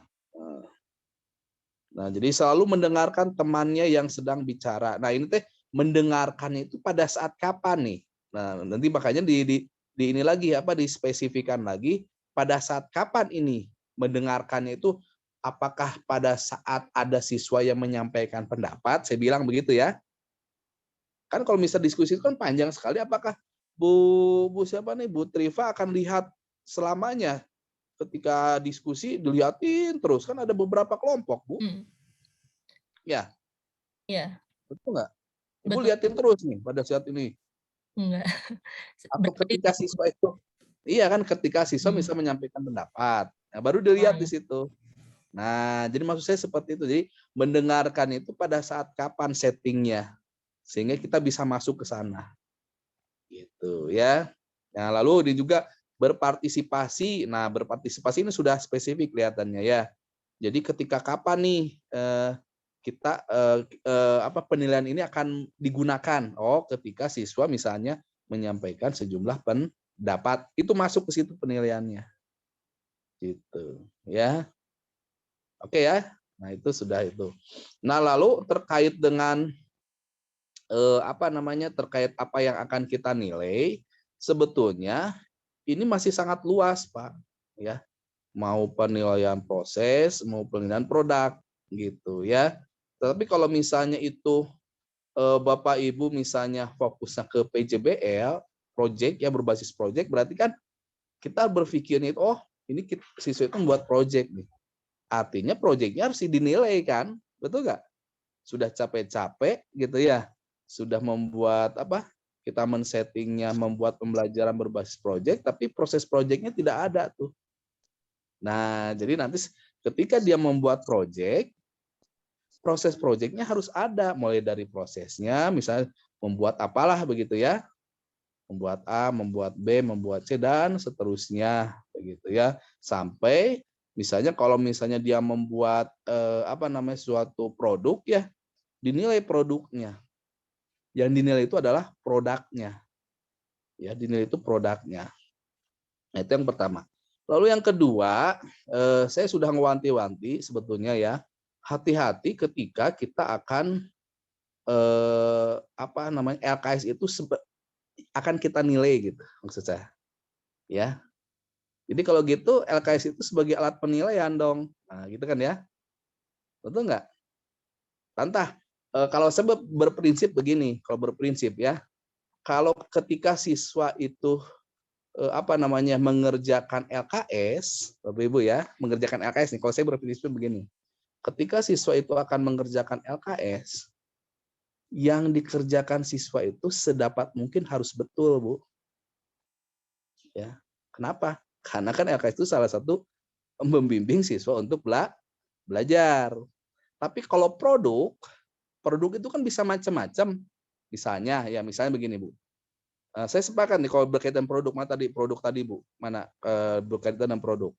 Nah, jadi selalu mendengarkan temannya yang sedang bicara. Nah, ini teh mendengarkan itu pada saat kapan nih? Nah, nanti makanya di ini lagi dispesifikan lagi pada saat kapan ini mendengarkannya itu, apakah pada saat ada siswa yang menyampaikan pendapat, saya bilang begitu ya. Kan kalau misal diskusi itu kan panjang sekali, apakah Bu siapa nih, Bu Triva akan lihat selamanya? Ketika diskusi dilihatin terus, kan ada beberapa kelompok, Bu. Ya. Iya. Betul nggak? Ibu Betul. liatin terus nih pada saat ini. Enggak. Atau ketika siswa itu, iya kan, ketika siswa bisa menyampaikan pendapat, nah, baru dilihat di situ. Nah, jadi maksud saya seperti itu. Jadi mendengarkan itu pada saat kapan settingnya, sehingga kita bisa masuk ke sana. Gitu ya. Nah, lalu dia juga berpartisipasi. Nah, berpartisipasi ini sudah spesifik kelihatannya ya. Jadi ketika kapan nih kita penilaian ini akan digunakan? Oh, ketika siswa misalnya menyampaikan sejumlah pendapat, itu masuk ke situ penilaiannya. Gitu, ya. Oke ya. Nah, itu sudah itu. Nah, lalu terkait dengan terkait apa yang akan kita nilai, sebetulnya ini masih sangat luas, Pak, ya. Mau penilaian proses, mau penilaian produk gitu ya. Tapi kalau misalnya itu Bapak Ibu misalnya fokusnya ke PJBL, project ya, berbasis project, berarti kan kita berpikirnya itu, oh ini siswa itu membuat project nih. Artinya projectnya harus dinilai kan, betul nggak? Sudah capek-capek gitu ya. sudah membuat apa? Kita men-settingnya membuat pembelajaran berbasis proyek, tapi proses proyeknya tidak ada tuh. Nah, jadi nanti ketika dia membuat proyek, proses proyeknya harus ada, mulai dari prosesnya, misalnya membuat apalah begitu ya, membuat A, membuat B, membuat C, dan seterusnya begitu ya, sampai misalnya kalau misalnya dia membuat suatu produk ya, dinilai produknya. Yang dinilai itu adalah produknya. Ya, dinilai itu produknya. Nah, itu yang pertama. Lalu yang kedua, saya sudah ngewanti-wanti sebetulnya ya, hati-hati ketika kita akan LKS itu akan kita nilai gitu maksud saya. Ya. Jadi kalau gitu LKS itu sebagai alat penilaian dong. Nah, gitu kan ya. Betul nggak? Tantah. Kalau saya berprinsip begini, kalau berprinsip ya, kalau ketika siswa itu mengerjakan LKS, Bapak Ibu ya, mengerjakan LKS nih. Kalau saya berprinsip begini, ketika siswa itu akan mengerjakan LKS, yang dikerjakan siswa itu sedapat mungkin harus betul, Bu. Ya, kenapa? Karena kan LKS itu salah satu membimbing siswa untuk belajar. Tapi kalau produk itu kan bisa macam-macam. Misalnya begini, Bu. Saya sepakat nih kalau berkaitan produk tadi, Bu. Mana berkaitan dengan produk.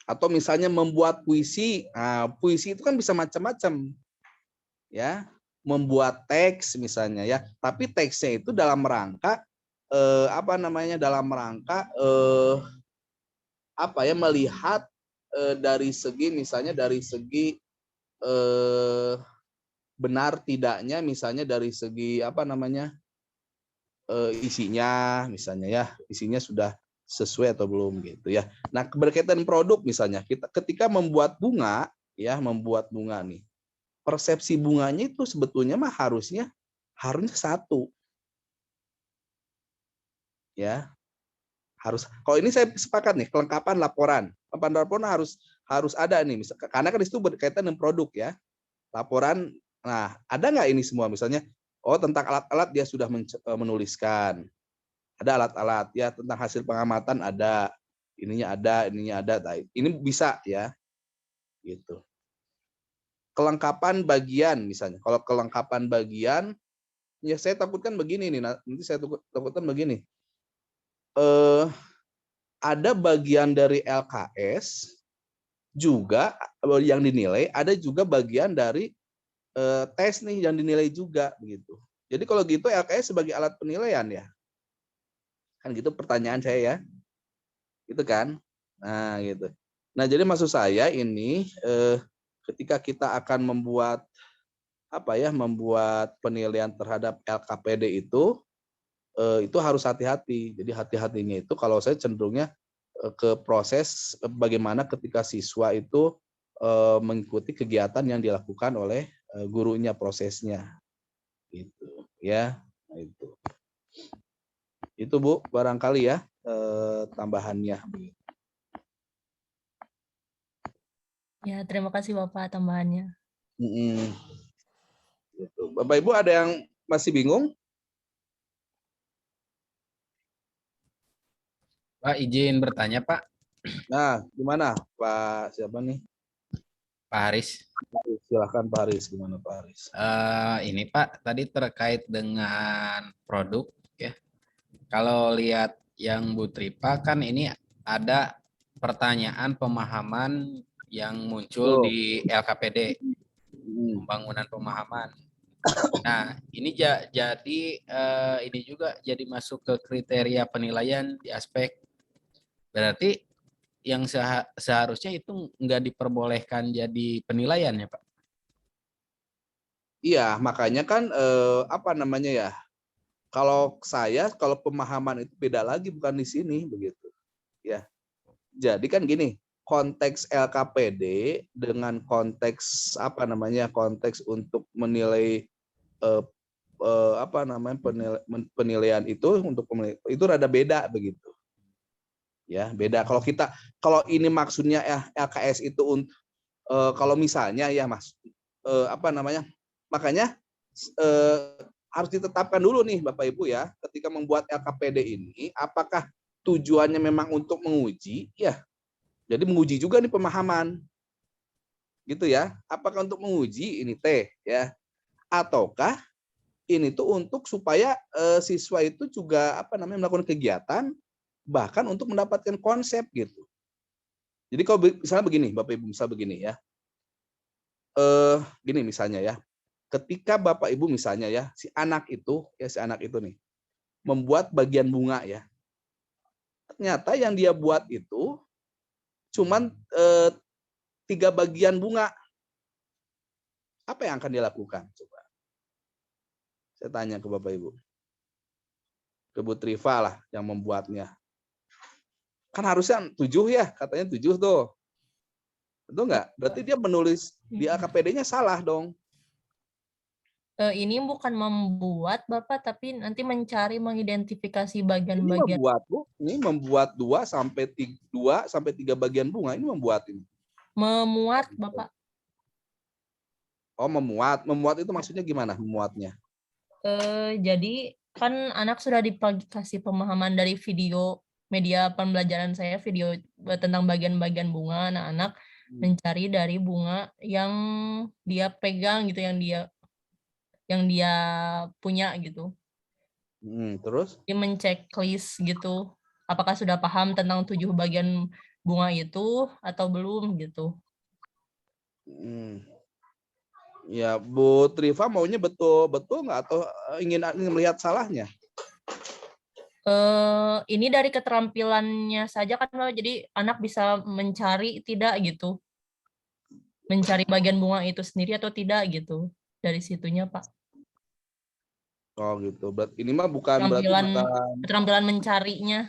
Atau misalnya membuat puisi. Nah, puisi itu kan bisa macam-macam. Ya, membuat teks misalnya ya. Tapi teksnya itu dalam rangka melihat dari segi benar tidaknya, misalnya dari segi isinya misalnya ya, isinya sudah sesuai atau belum gitu ya. Nah, berkaitan produk misalnya, kita ketika membuat bunga nih, persepsi bunganya itu sebetulnya mah harusnya satu. Ya. Kalau ini saya sepakat nih, kelengkapan laporan. Kelengkapan laporan harus ada nih, karena kan itu berkaitan dengan produk ya. Laporan, nah ada nggak ini semua misalnya, tentang alat-alat dia sudah menuliskan, ada alat-alat ya, tentang hasil pengamatan ada, ininya ada, nah, ini bisa ya, gitu. Kelengkapan bagian misalnya, kalau kelengkapan bagian, ya saya takutkan begini nih, nanti saya takutkan begini, ada bagian dari LKS juga yang dinilai, ada juga bagian dari tes nih yang dinilai juga begitu. Jadi kalau gitu LKS sebagai alat penilaian ya. Kan gitu pertanyaan saya ya. Gitu kan? Nah, gitu. Nah, jadi maksud saya ini ketika kita akan membuat penilaian terhadap LKPD itu harus hati-hati. Jadi hati-hatinya itu kalau saya cenderungnya ke proses bagaimana ketika siswa itu mengikuti kegiatan yang dilakukan oleh gurunya, prosesnya gitu ya. Nah, itu Bu barangkali ya tambahannya. Ya, terima kasih Bapak tambahannya. Gitu. Bapak Ibu ada yang masih bingung? Pak, izin bertanya Pak. Nah, gimana Pak siapa nih? Pak Haris. Silahkan Pak Haris, gimana Pak Haris? Ini Pak, tadi terkait dengan produk ya. Kalau lihat yang Bu Tripa kan ini ada pertanyaan pemahaman yang muncul di LKPD, pembangunan pemahaman. Nah, ini jadi ini juga jadi masuk ke kriteria penilaian di aspek, berarti yang seharusnya itu nggak diperbolehkan jadi penilaian ya Pak? Iya, makanya kan kalau pemahaman itu beda lagi, bukan di sini begitu. Ya. Jadi kan gini, konteks LKPD dengan konteks konteks untuk menilai penilaian itu itu rada beda begitu. Ya, beda. Kalau ini maksudnya LKS itu kalau misalnya ya Mas, makanya harus ditetapkan dulu nih Bapak Ibu ya, ketika membuat LKPD ini, apakah tujuannya memang untuk menguji, ya, jadi menguji juga nih pemahaman, gitu ya. Apakah untuk menguji ini ya, ataukah ini tuh untuk supaya siswa itu juga melakukan kegiatan, bahkan untuk mendapatkan konsep gitu. Jadi kalau misalnya begini, Bapak Ibu, misal begini ya, gini misalnya ya, ketika Bapak Ibu misalnya ya, si anak itu nih, membuat bagian bunga ya, ternyata yang dia buat itu cuman 3 bagian bunga. Apa yang akan dia lakukan? Coba. Saya tanya ke Bapak Ibu. Ke Bu Triva lah yang membuatnya. Kan harusnya 7 ya, katanya 7 tuh. Betul nggak? Berarti dia menulis di LKPD-nya salah dong. Ini bukan membuat Bapak, tapi nanti mencari mengidentifikasi bagian-bagian. Ini membuat 2 sampai 3 bagian bunga, ini membuat ini. Memuat Bapak. Oh, memuat. Memuat itu maksudnya gimana memuatnya? Jadi kan anak sudah dikasih pemahaman dari video media pembelajaran saya, video tentang bagian-bagian bunga. Anak-anak mencari dari bunga yang dia pegang gitu, yang dia punya gitu. Terus? Dia menceklis gitu, apakah sudah paham tentang 7 bagian bunga itu atau belum gitu. Ya, Bu Triva maunya betul nggak, atau ingin melihat salahnya? Ini dari keterampilannya saja kan, jadi anak bisa mencari tidak gitu, mencari bagian bunga itu sendiri atau tidak gitu, dari situnya Pak. Oh gitu, berarti ini mah bukan keterampilan mencarinya.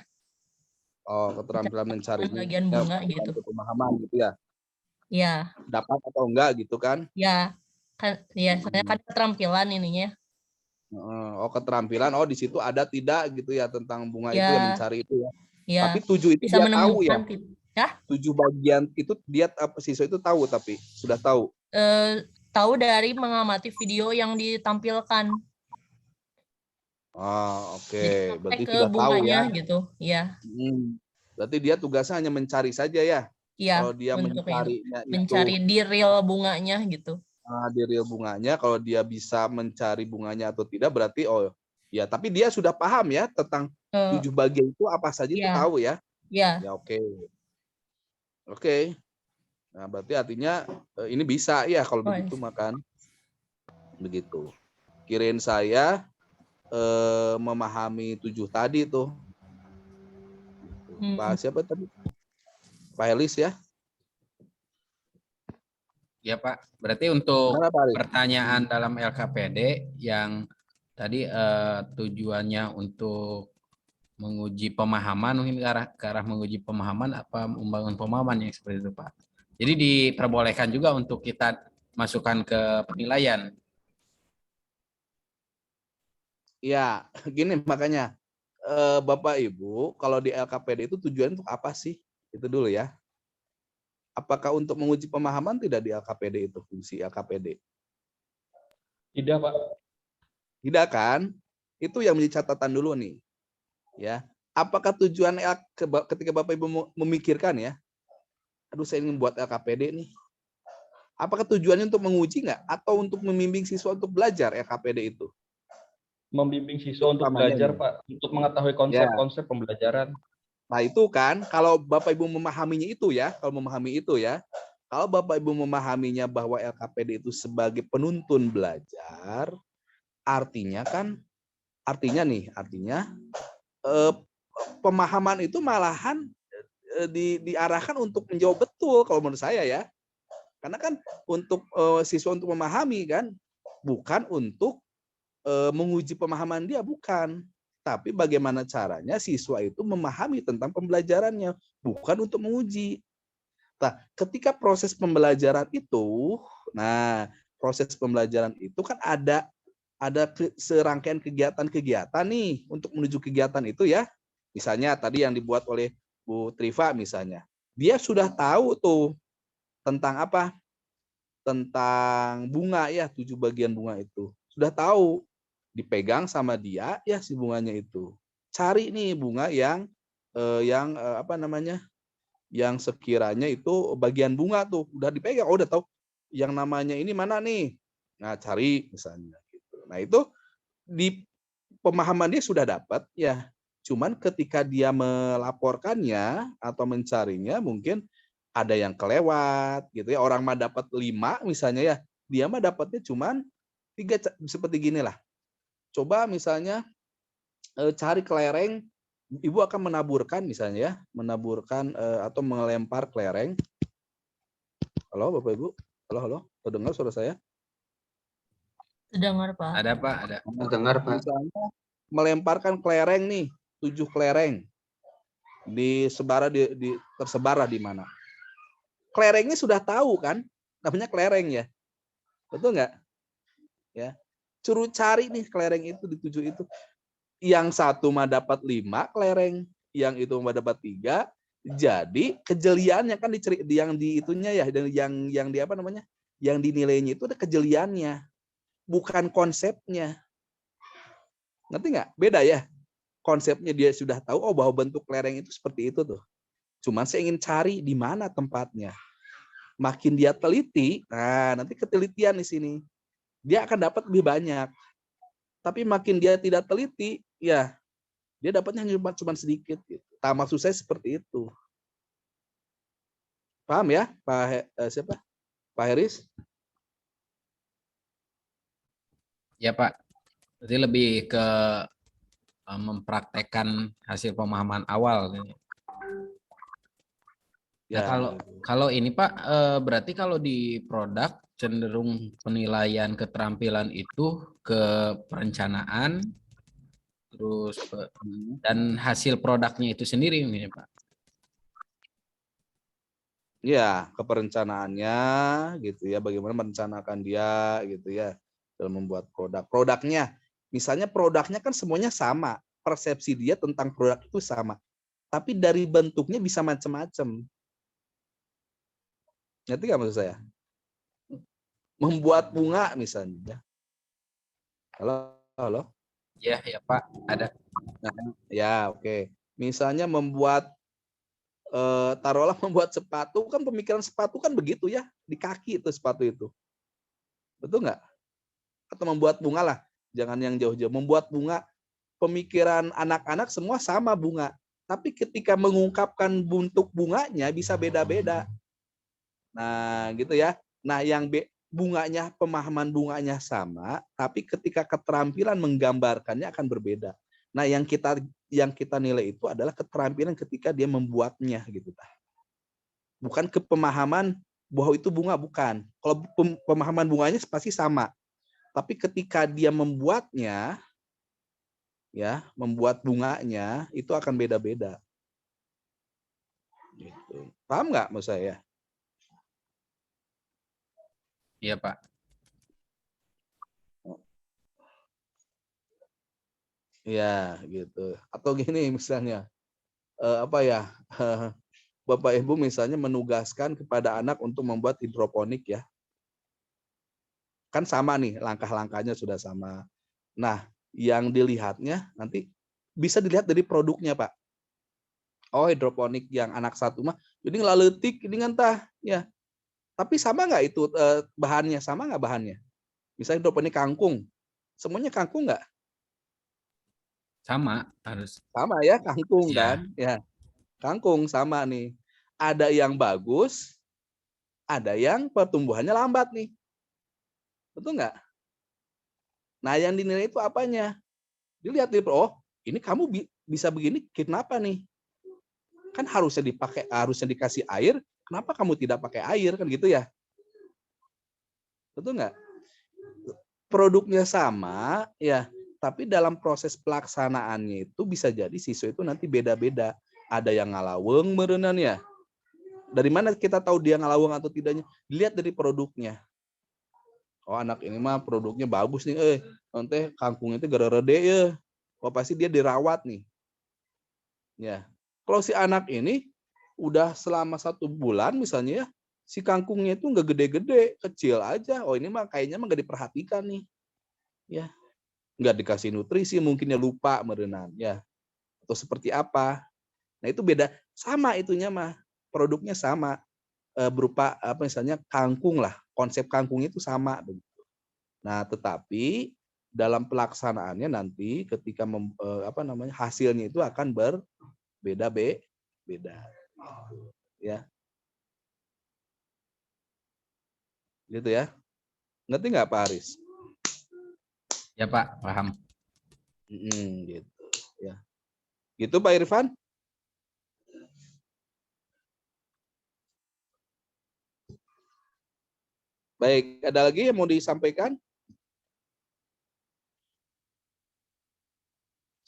Oh, keterampilan mencarinya bagian bunga ya, gitu. Pemahaman gitu ya? Ya. Dapat atau enggak gitu kan? Ya, saya kan keterampilan ininya. Oh, keterampilan. Oh, di situ ada tidak gitu ya tentang bunga itu yang mencari itu ya. Ya. Tapi 7 itu bisa dia tahu ya. Ya. 7 bagian itu dia siswa itu tahu, tapi sudah tahu. Tahu dari mengamati video yang ditampilkan. Oh, oke. Berarti ke sudah tahu ya. Gitu. Ya. Berarti dia tugasnya hanya mencari saja ya. Iya. Kalau dia mencari di real bunganya gitu. Di real bunganya, kalau dia bisa mencari bunganya atau tidak, berarti ya, tapi dia sudah paham ya tentang 7 bagian itu apa saja itu tahu ya. Iya. Ya, oke. Nah, berarti artinya ini bisa ya kalau begitu makan. Begitu. Kirain saya memahami 7 tadi tuh. Pak siapa tadi? Pak Elis ya? Ya Pak, berarti untuk pertanyaan dalam LKPD yang tadi tujuannya untuk menguji pemahaman, mungkin ke arah menguji pemahaman apa membangun pemahaman yang seperti itu Pak. Jadi diperbolehkan juga untuk kita masukkan ke penilaian. Ya, gini makanya Bapak Ibu, kalau di LKPD itu tujuan untuk apa sih? Itu dulu ya. Apakah untuk menguji pemahaman tidak di LKPD itu fungsi LKPD? Tidak, Pak. Tidak kan? Itu yang menjadi catatan dulu nih. Ya. Apakah tujuan ketika Bapak Ibu memikirkan ya, aduh saya ingin buat LKPD nih. Apakah tujuannya untuk menguji nggak? Atau untuk membimbing siswa untuk belajar LKPD itu? Membimbing siswa untuk belajar, Pak. Untuk mengetahui konsep-konsep pembelajaran. Nah itu kan, kalau Bapak Ibu memahaminya itu ya, kalau Bapak Ibu memahaminya bahwa LKPD itu sebagai penuntun belajar, artinya pemahaman itu malahan diarahkan untuk menjawab betul kalau menurut saya ya. Karena kan untuk siswa untuk memahami kan, bukan untuk menguji pemahaman dia, bukan. Tapi bagaimana caranya siswa itu memahami tentang pembelajarannya, bukan untuk menguji. Nah, ketika proses pembelajaran itu, kan ada serangkaian kegiatan-kegiatan nih untuk menuju kegiatan itu ya. Misalnya tadi yang dibuat oleh Bu Triva misalnya. Dia sudah tahu tuh tentang apa? tentang bunga ya, 7 bagian bunga itu. Sudah tahu, dipegang sama dia ya si bunganya itu. Cari nih bunga yang apa namanya? Yang sekiranya itu bagian bunga tuh udah dipegang, oh udah tahu yang namanya ini mana nih. Nah, cari misalnya gitu. Nah, itu di pemahaman dia sudah dapat ya. Cuman ketika dia melaporkannya atau mencarinya mungkin ada yang kelewat gitu ya. Orang mah dapat 5 misalnya ya. Dia mah dapatnya cuman 3 seperti gini lah. Coba misalnya cari kelereng, ibu akan menaburkan misalnya ya, menaburkan atau melempar kelereng. Halo Bapak Ibu? Halo? Terdengar suara saya? Terdengar, Pak. Ada Pak, ada. Dengar Pak. Misalnya melemparkan kelereng nih, 7 kelereng. Tersebar di mana? Kelerengnya sudah tahu kan? Namanya kelereng ya. Betul nggak? Ya. Suruh cari nih kelereng itu di 7 itu. Yang satu mah dapat 5 kelereng, yang itu mah dapat 3. Jadi kejeliannya kan yang di itunya ya, yang di apa namanya? Yang dinilainya itu ada kejeliannya, bukan konsepnya. Ngerti nggak? Beda ya. Konsepnya dia sudah tahu, oh bahwa bentuk kelereng itu seperti itu tuh. Cuman saya ingin cari di mana tempatnya. Makin dia teliti, nah nanti ketelitian di sini. Dia akan dapat lebih banyak. Tapi makin dia tidak teliti, ya dia dapatnya cuma sedikit. Gitu. Nah, maksud saya seperti itu. Paham ya, siapa? Pak Heris? Ya Pak. Berarti lebih ke mempraktekkan hasil pemahaman awal. Ya, kalau ini Pak, berarti kalau di produk cenderung penilaian keterampilan itu ke perencanaan, terus dan hasil produknya itu sendiri ini Pak. Ya, ke perencanaannya gitu ya, bagaimana merencanakan dia gitu ya dalam membuat produk. Produknya, misalnya produknya kan semuanya sama, persepsi dia tentang produk itu sama, tapi dari bentuknya bisa macam-macam. Ngerti nggak maksud saya? Membuat bunga misalnya. Halo? Ya Pak, ada. Nah, ya oke. Misalnya membuat taruhlah membuat sepatu, kan pemikiran sepatu kan begitu ya, di kaki itu sepatu itu. Betul nggak? Atau membuat bunga lah, jangan yang jauh-jauh. Membuat bunga, pemikiran anak-anak semua sama bunga. Tapi ketika mengungkapkan bentuk bunganya bisa beda-beda. Nah, gitu ya. Nah, yang bunganya, pemahaman bunganya sama, tapi ketika keterampilan menggambarkannya akan berbeda. Nah, yang kita nilai itu adalah keterampilan ketika dia membuatnya gitu. Bukan kepemahaman bahwa itu bunga, bukan. Kalau pemahaman bunganya pasti sama. Tapi ketika dia membuatnya, ya, membuat bunganya itu akan beda-beda. Gitu. Paham nggak maksud saya? Iya Pak. Ya, gitu. Atau gini misalnya, Bapak Ibu misalnya menugaskan kepada anak untuk membuat hidroponik ya. Kan sama nih, langkah-langkahnya sudah sama. Nah, yang dilihatnya nanti bisa dilihat dari produknya, Pak. Oh, hidroponik yang anak satu mah, jadi ngelaletik, ini ngantah, ya. Tapi sama nggak itu bahannya? Sama nggak bahannya? Misalnya hidroponik kangkung, semuanya kangkung nggak? Sama, harus. Sama ya, kangkung Ya. kan? Ya, kangkung sama nih. Ada yang bagus, ada yang pertumbuhannya lambat nih. Betul nggak? Nah, yang dinilai itu apanya? Dilihat di oh, ini kamu bisa begini, kenapa nih? Kan harusnya dikasih air, kenapa kamu tidak pakai air kan gitu ya? Betul nggak? Produknya sama, ya, tapi dalam proses pelaksanaannya itu bisa jadi siswa itu nanti beda-beda. Ada yang ngalaweng merenan ya. Dari mana kita tahu dia ngalaweng atau tidaknya? Dilihat dari produknya. Oh, anak ini mah produknya bagus nih, nanti kangkung itu gara-gara ya. Oh, pasti dia dirawat nih. Ya. Kalau si anak ini udah selama 1 bulan misalnya ya, si kangkungnya itu nggak gede-gede, kecil aja. Oh ini mah kayaknya mah nggak diperhatikan nih, ya nggak dikasih nutrisi, mungkinnya lupa merenang, ya atau seperti apa. Nah itu beda, sama itunya mah produknya sama, berupa apa misalnya kangkung lah, konsep kangkungnya itu sama. Nah tetapi dalam pelaksanaannya nanti ketika hasilnya itu akan berbeda-beda, ya. Gitu ya. Ngerti nggak Pak Aris? Ya Pak, paham. Gitu ya. Gitu Pak Irfan? Baik, ada lagi yang mau disampaikan?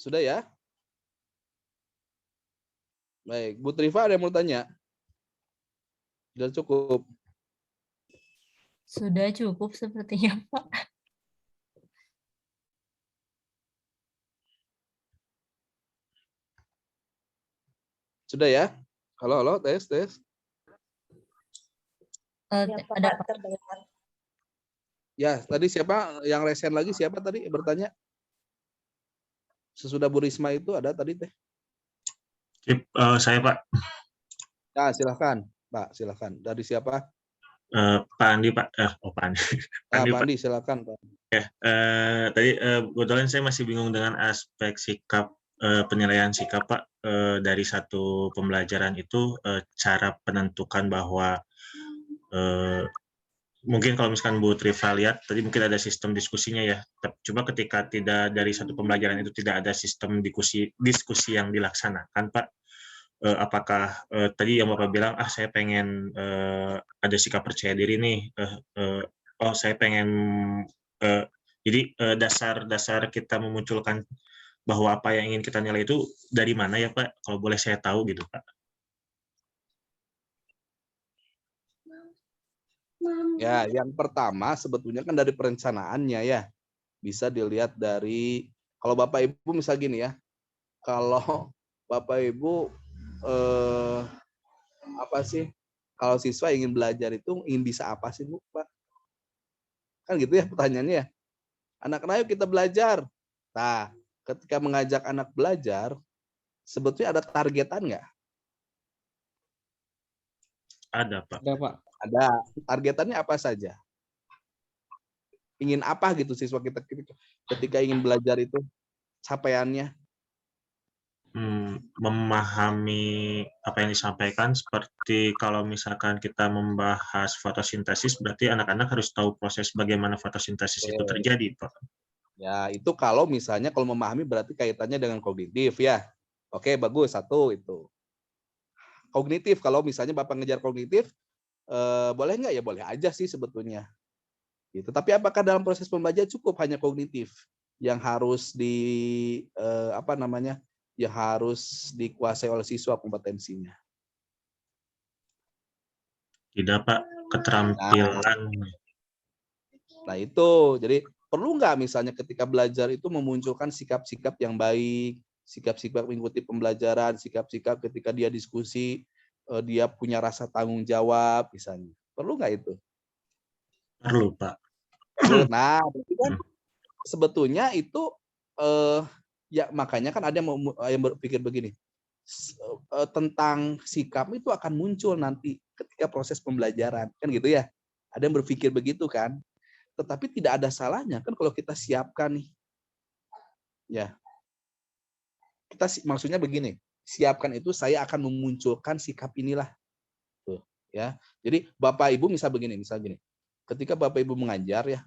Sudah ya? Baik, Bu Trifa ada yang mau tanya? Sudah cukup. Sudah cukup sepertinya, Pak. Sudah ya? Halo, tes. Ada Pak. Ya, tadi siapa yang resen lagi? Siapa tadi bertanya? Sesudah Bu Risma itu ada tadi teh. Saya Pak. Ya, silakan, Pak, silakan. Dari siapa? Pak Andi Pak. Pak Andi. Pak Andi, silakan Pak. Tadi kebetulan saya masih bingung dengan aspek sikap, penilaian sikap Pak, dari satu pembelajaran itu, cara penentukan bahwa mungkin kalau misalkan Bu Triva lihat tadi mungkin ada sistem diskusinya ya. Cuma ketika tidak dari satu pembelajaran itu tidak ada sistem diskusi yang dilaksanakan Pak. Apakah tadi yang Bapak bilang saya pengen ada sikap percaya diri nih, saya pengen jadi dasar kita memunculkan bahwa apa yang ingin kita nilai itu dari mana ya Pak, kalau boleh saya tahu gitu Pak. Ya, yang pertama sebetulnya kan dari perencanaannya ya, bisa dilihat dari kalau Bapak Ibu misal gini ya, kalau Bapak Ibu kalau siswa ingin belajar itu ingin bisa apa sih Bu, Pak? Kan gitu ya pertanyaannya. Anak-anak yuk kita belajar. Nah, ketika mengajak anak belajar, sebetulnya ada targetan nggak? Ada Pak. Ada Pak. Ada. Targetannya apa saja? Ingin apa gitu siswa kita ketika ingin belajar itu? Capaiannya? Memahami apa yang disampaikan, seperti kalau misalkan kita membahas fotosintesis, berarti anak-anak harus tahu proses bagaimana fotosintesis itu terjadi, Pak. Ya, itu kalau misalnya kalau memahami berarti kaitannya dengan kognitif ya. Oke, bagus, satu itu. Kognitif, kalau misalnya Bapak ngejar kognitif, boleh nggak? Ya boleh aja sih sebetulnya. Gitu. Tapi apakah dalam proses pembelajaran cukup hanya kognitif yang harus yang harus dikuasai oleh siswa kompetensinya? Tidak Pak, keterampilan. Nah itu, jadi perlu nggak misalnya ketika belajar itu memunculkan sikap-sikap yang baik, sikap-sikap mengikuti pembelajaran, sikap-sikap ketika dia diskusi, dia punya rasa tanggung jawab misalnya. Perlu nggak itu? Perlu Pak. Perlu. Nah, itu kan sebetulnya itu ya makanya kan ada yang berpikir begini, tentang sikap itu akan muncul nanti ketika proses pembelajaran, kan gitu ya. Ada yang berpikir begitu kan. Tetapi tidak ada salahnya kan kalau kita siapkan nih. Ya. Maksudnya begini, siapkan itu saya akan memunculkan sikap inilah. Tuh, ya. Jadi Bapak Ibu misal gini. Ketika Bapak Ibu mengajar ya,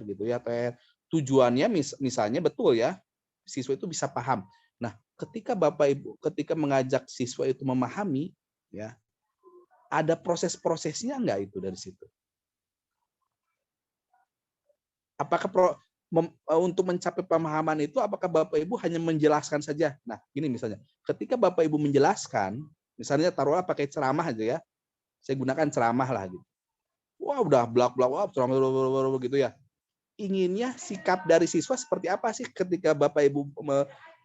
gitu ya, tujuannya misalnya betul ya, siswa itu bisa paham. Nah, ketika Bapak Ibu mengajak siswa itu memahami ya, ada proses-prosesnya enggak itu dari situ? Apakah untuk mencapai pemahaman itu apakah Bapak Ibu hanya menjelaskan saja? Nah, gini misalnya, ketika Bapak Ibu menjelaskan, misalnya taruhlah pakai ceramah aja ya. Saya gunakan ceramah lah gitu. Wah, udah blak-blak ceramah gitu ya. Inginnya sikap dari siswa seperti apa sih ketika Bapak Ibu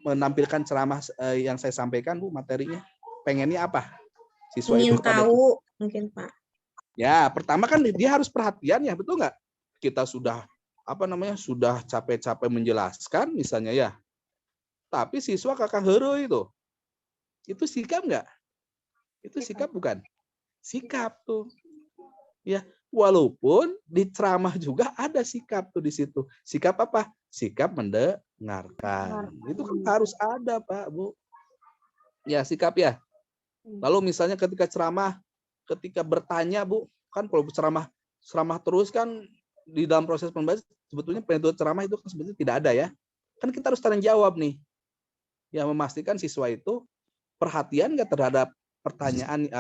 menampilkan ceramah yang saya sampaikan Bu, materinya? Pengennya apa? Siswa ingin itu pada tahu mungkin Pak. Ya, pertama kan dia harus perhatian ya, betul nggak? Kita sudah sudah capek-capek menjelaskan misalnya ya, tapi siswa kakak heureuy itu sikap nggak? Itu sikap bukan? Sikap tuh. Ya, walaupun di ceramah juga ada sikap tuh di situ. Sikap apa? Sikap mendengarkan. Itu kan harus ada, Pak, Bu. Ya, sikap ya. Lalu misalnya ketika ceramah, ketika bertanya, Bu, kan kalau ceramah terus kan di dalam proses pembelajaran sebetulnya metode ceramah itu kan sebetulnya tidak ada ya. Kan kita harus tanya jawab nih. Ya, memastikan siswa itu perhatian nggak terhadap pertanyaan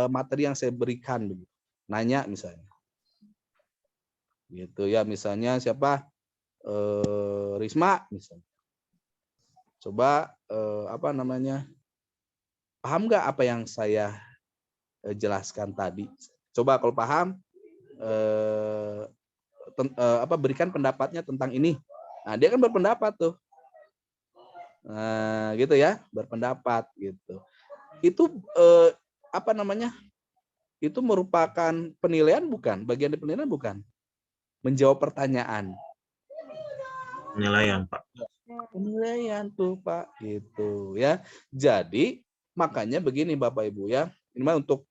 materi yang saya berikan begitu. Nanya misalnya. Gitu ya, misalnya siapa? Risma misalnya. Coba paham nggak apa yang saya jelaskan tadi? Coba kalau paham berikan pendapatnya tentang ini. Nah, dia kan berpendapat tuh. Nah, gitu ya, berpendapat gitu. Itu itu merupakan penilaian bukan? Bagian dari penilaian bukan? Menjawab pertanyaan. Penilaian, Pak. Penilaian tuh, Pak, gitu ya. Jadi, makanya begini Bapak Ibu ya. Ini mah untuk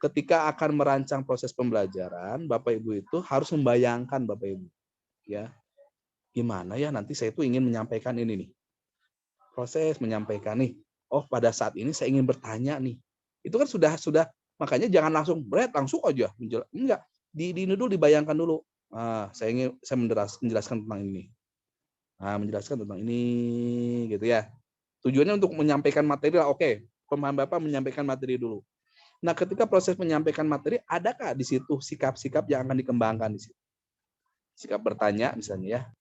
ketika akan merancang proses pembelajaran, Bapak Ibu itu harus membayangkan Bapak Ibu ya. Gimana ya nanti saya itu ingin menyampaikan ini nih. Proses menyampaikan nih. Oh, pada saat ini saya ingin bertanya nih. Itu kan sudah makanya jangan langsung langsung aja enggak. Dulu dibayangkan dulu. Saya menjelaskan tentang ini. Menjelaskan tentang ini gitu ya. Tujuannya untuk menyampaikan materi lah, oke. Pemahaman Bapak menyampaikan materi dulu. Nah, ketika proses menyampaikan materi, adakah di situ sikap-sikap yang akan dikembangkan di situ? Sikap bertanya misalnya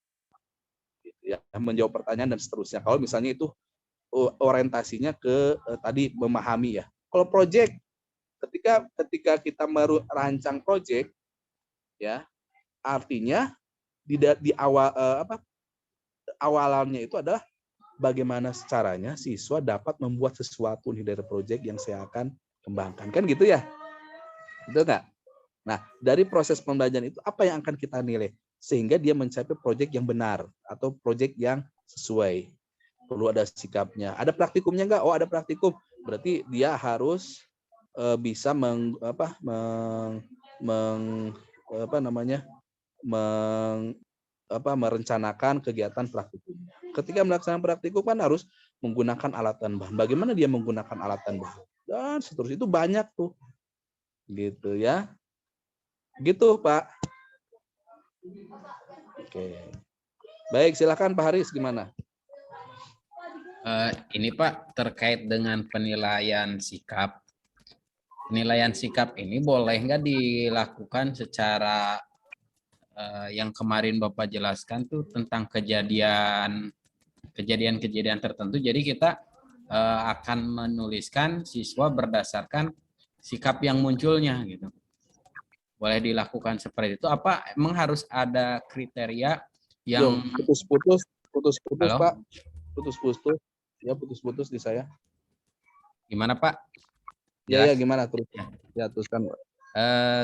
ya, menjawab pertanyaan dan seterusnya. Kalau misalnya itu orientasinya ke tadi memahami ya. Kalau proyek, ketika kita merancang proyek ya, artinya di awal awalannya itu adalah bagaimana caranya siswa dapat membuat sesuatu nih dari proyek yang saya akan kembangkan. Kan gitu ya? Betul nggak? Nah, dari proses pembelajaran itu apa yang akan kita nilai? Sehingga dia mencapai proyek yang benar atau proyek yang sesuai. Perlu ada sikapnya. Ada praktikumnya nggak? Oh, ada praktikum. Berarti dia harus bisa merencanakan kegiatan praktikumnya. Ketika melaksanakan praktikum kan harus menggunakan alat dan bahan. Bagaimana dia menggunakan alat dan bahan? Dan seterusnya itu banyak tuh. Gitu ya. Gitu, Pak. Oke. Baik, silakan Pak Haris gimana? Ini Pak terkait dengan penilaian sikap. Penilaian sikap ini boleh nggak dilakukan secara yang kemarin Bapak jelaskan tuh tentang kejadian tertentu. Jadi kita akan menuliskan siswa berdasarkan sikap yang munculnya gitu. Boleh dilakukan seperti itu. Apa emang harus ada kriteria yang putus-putus Pak. Putus-putus. Ya, putus-putus di saya. Gimana Pak? Ya, gimana terus? Ya, teruskan.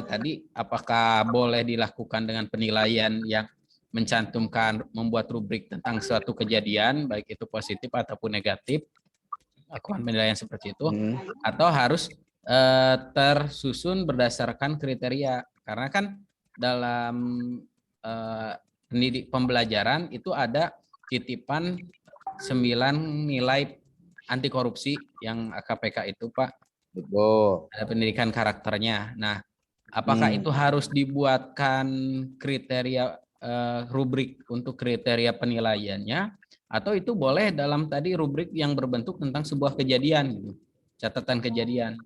Tadi apakah boleh dilakukan dengan penilaian yang mencantumkan membuat rubrik tentang suatu kejadian baik itu positif ataupun negatif, lakukan penilaian seperti itu, atau harus tersusun berdasarkan kriteria? Karena kan dalam pembelajaran itu ada titipan 9 nilai anti korupsi yang KPK itu Pak. Betul. Ada pendidikan karakternya. Nah, apakah itu harus dibuatkan kriteria rubrik untuk kriteria penilaiannya, atau itu boleh dalam tadi rubrik yang berbentuk tentang sebuah kejadian, gitu, catatan kejadian?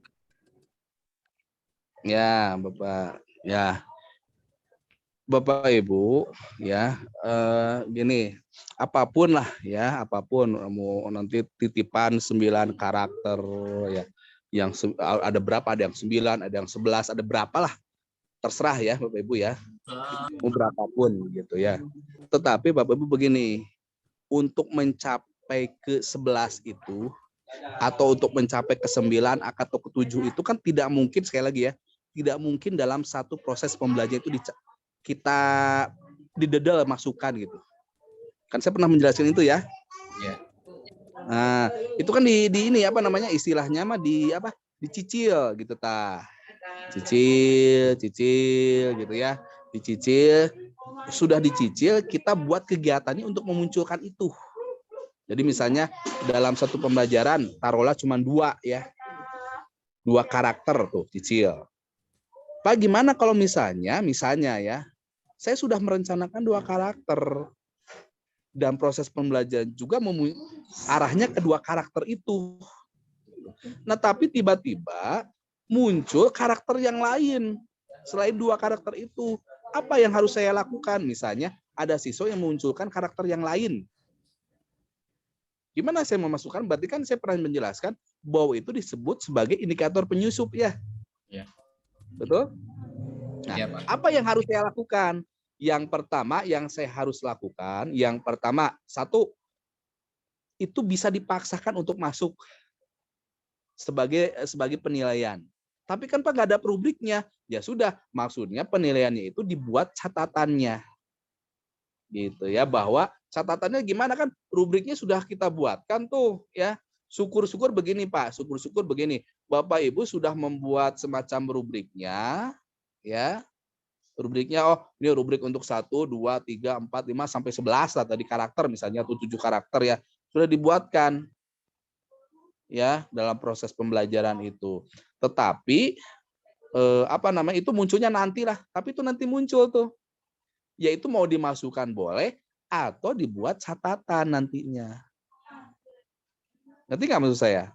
Ya, Bapak. Ya, Bapak Ibu, ya gini, apapun lah ya, apapun mau nanti titipan 9 karakter ya. Yang ada berapa, ada yang 9, ada yang 11, ada berapa lah, terserah ya Bapak Ibu ya, mau berapapun gitu ya. Tetapi Bapak Ibu begini, untuk mencapai ke 11 itu atau untuk mencapai ke-9 atau ke-7 itu kan tidak mungkin, sekali lagi ya, tidak mungkin dalam satu proses pembelajaran itu kita didedel masukkan gitu. Kan saya pernah menjelaskan itu ya. Ya. Nah, itu kan di ini apa namanya istilahnya mah dicicil gitu cicil gitu ya, dicicil, sudah dicicil kita buat kegiatannya untuk memunculkan itu. Jadi misalnya dalam satu pembelajaran taruhlah cuma 2 ya, 2 karakter tuh cicil. Pak, gimana kalau misalnya ya, saya sudah merencanakan 2 karakter dan proses pembelajaran juga arahnya ke 2 karakter itu. Nah, tapi tiba-tiba muncul karakter yang lain selain 2 karakter itu. Apa yang harus saya lakukan? Misalnya ada siswa yang memunculkan karakter yang lain. Gimana saya memasukkan? Berarti kan saya pernah menjelaskan bahwa itu disebut sebagai indikator penyusup ya. Ya. Betul? Nah, Ya, Pak. apa yang harus saya lakukan? Yang pertama yang saya harus lakukan, satu, itu bisa dipaksakan untuk masuk sebagai penilaian. Tapi kan Pak nggak ada rubriknya. Ya sudah, maksudnya penilaiannya itu dibuat catatannya. Gitu ya, bahwa catatannya gimana kan rubriknya sudah kita buatkan tuh ya. Syukur-syukur begini Pak, syukur-syukur begini. Bapak Ibu sudah membuat semacam rubriknya ya. Rubriknya, oh ini rubrik untuk 1, 2, 3, 4, 5, sampai 11 lah tadi karakter misalnya, atau 7 karakter ya. Sudah dibuatkan ya dalam proses pembelajaran itu. Tetapi itu munculnya nantilah, tapi itu nanti muncul tuh. Yaitu mau dimasukkan boleh atau dibuat catatan nantinya. Ngerti nggak maksud saya?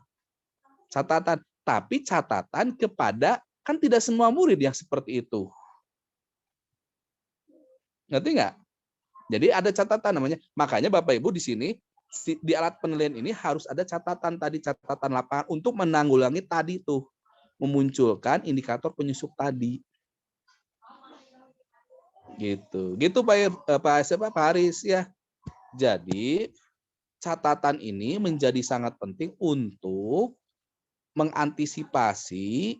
Catatan, tapi catatan kepada, kan tidak semua murid yang seperti itu. Ngerti nggak? Jadi ada catatan namanya. Makanya Bapak Ibu di sini di alat penilaian ini harus ada catatan tadi, catatan lapangan untuk menanggulangi tadi tuh, memunculkan indikator penyusup tadi. Gitu Pak Haris ya. Jadi catatan ini menjadi sangat penting untuk mengantisipasi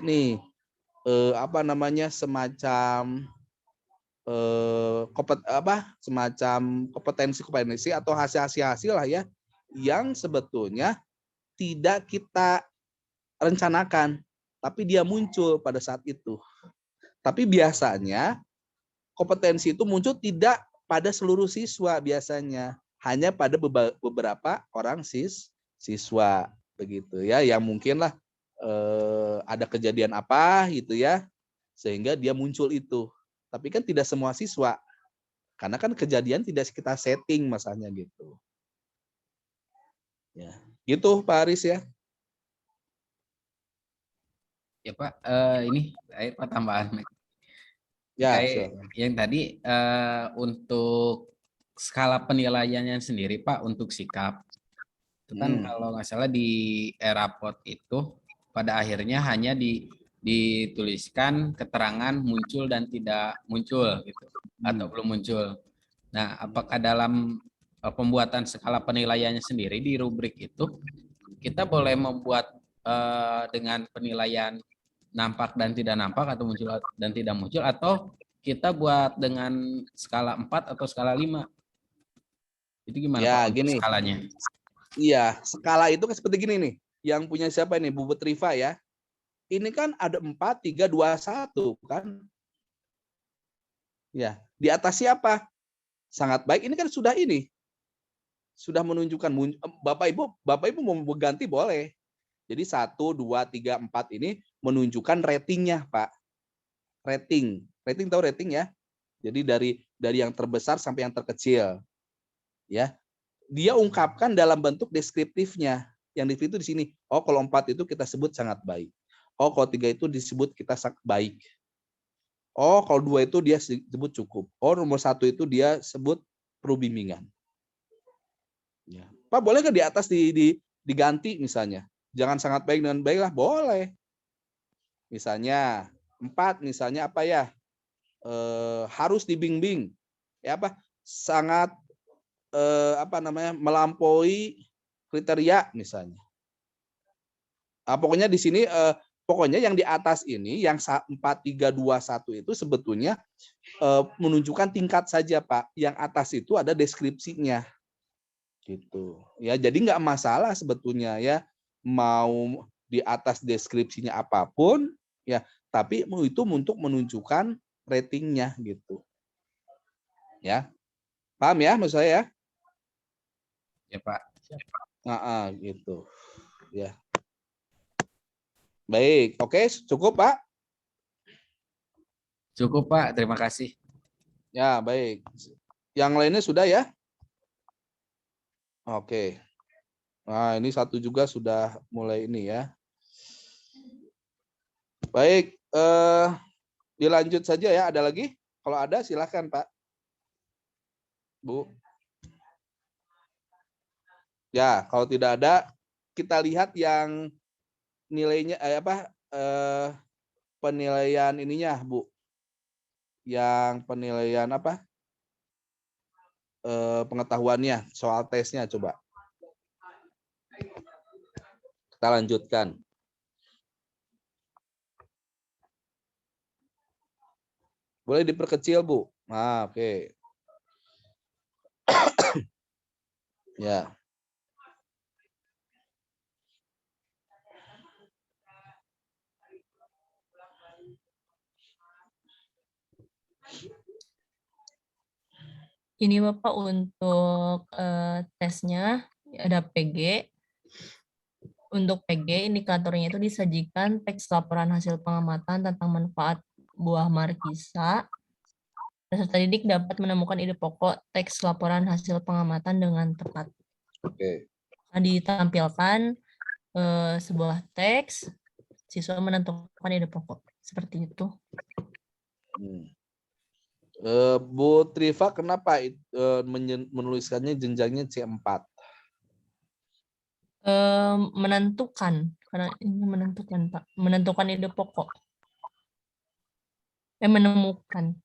nih semacam kompetensi atau hasil lah ya yang sebetulnya tidak kita rencanakan, tapi dia muncul pada saat itu. Tapi biasanya kompetensi itu muncul tidak pada seluruh siswa, biasanya hanya pada beberapa orang siswa begitu ya, yang mungkinlah ada kejadian apa gitu ya sehingga dia muncul itu. Tapi kan tidak semua siswa, karena kan kejadian tidak kita setting masanya gitu. Ya, gitu Pak Haris ya. Ya Pak, ini Pak tambahan. Ya, kayak yang tadi untuk skala penilaiannya sendiri Pak untuk sikap. Itu kan kalau nggak salah di e-raport itu pada akhirnya hanya dituliskan keterangan muncul dan tidak muncul gitu, atau belum muncul. Nah, apakah dalam pembuatan skala penilaiannya sendiri di rubrik itu kita boleh membuat dengan penilaian nampak dan tidak nampak, atau muncul dan tidak muncul, atau kita buat dengan skala 4 atau skala 5? Itu gimana ya, Pak gini skalanya? Iya, skala itu kan seperti gini nih. Yang punya siapa ini? Bu Triva ya. Ini kan ada 4, 3, 2, 1 kan. Ya, di atas siapa? Sangat baik. Ini kan sudah menunjukkan Bapak Ibu mau berganti boleh. Jadi 1, 2, 3, 4 ini menunjukkan ratingnya, Pak. Rating tahu rating ya? Jadi dari yang terbesar sampai yang terkecil. Ya. Dia ungkapkan dalam bentuk deskriptifnya. Yang itu di sini. Oh, kalau 4 itu kita sebut sangat baik. Oh, kalau 3 itu disebut kita sangat baik. Oh, kalau 2 itu dia sebut cukup. Oh, nomor 1 itu dia sebut perlu bimbingan. Ya. Pak, boleh nggak di atas diganti misalnya? Jangan sangat baik dengan baik lah, boleh. Misalnya 4, misalnya apa ya? Harus dibimbing. Ya apa? Sangat melampaui kriteria misalnya. Pokoknya di sini pokoknya yang di atas ini yang 4, 3, 2, 1 itu sebetulnya menunjukkan tingkat saja, Pak. Yang atas itu ada deskripsinya. Gitu. Ya, jadi nggak masalah sebetulnya ya mau di atas deskripsinya apapun ya, tapi itu untuk menunjukkan ratingnya gitu. Ya. Paham ya maksud saya ya? Ya, Pak. Gitu. Ya. Baik, oke, cukup, Pak? Cukup, Pak. Terima kasih. Ya, baik. Yang lainnya sudah ya? Oke. Nah, ini satu juga sudah mulai ini ya. Baik, dilanjut saja ya. Ada lagi? Kalau ada silakan, Pak. Bu. Ya, kalau tidak ada, kita lihat yang nilainya penilaian ininya, Bu. Yang penilaian apa? Pengetahuannya soal tesnya coba. Kita lanjutkan. Boleh diperkecil, Bu. Nah, oke. Ya. Ini Bapak untuk tesnya ada PG. Untuk PG, indikatornya itu disajikan teks laporan hasil pengamatan tentang manfaat buah markisa. Peserta didik dapat menemukan ide pokok teks laporan hasil pengamatan dengan tepat. Oke. Ditampilkan sebuah teks, siswa menentukan ide pokok. Seperti itu. Bu Triva, kenapa menuliskannya jenjangnya C4? Menentukan, karena ini menentukan, Pak. Menentukan ide pokok. Menemukan.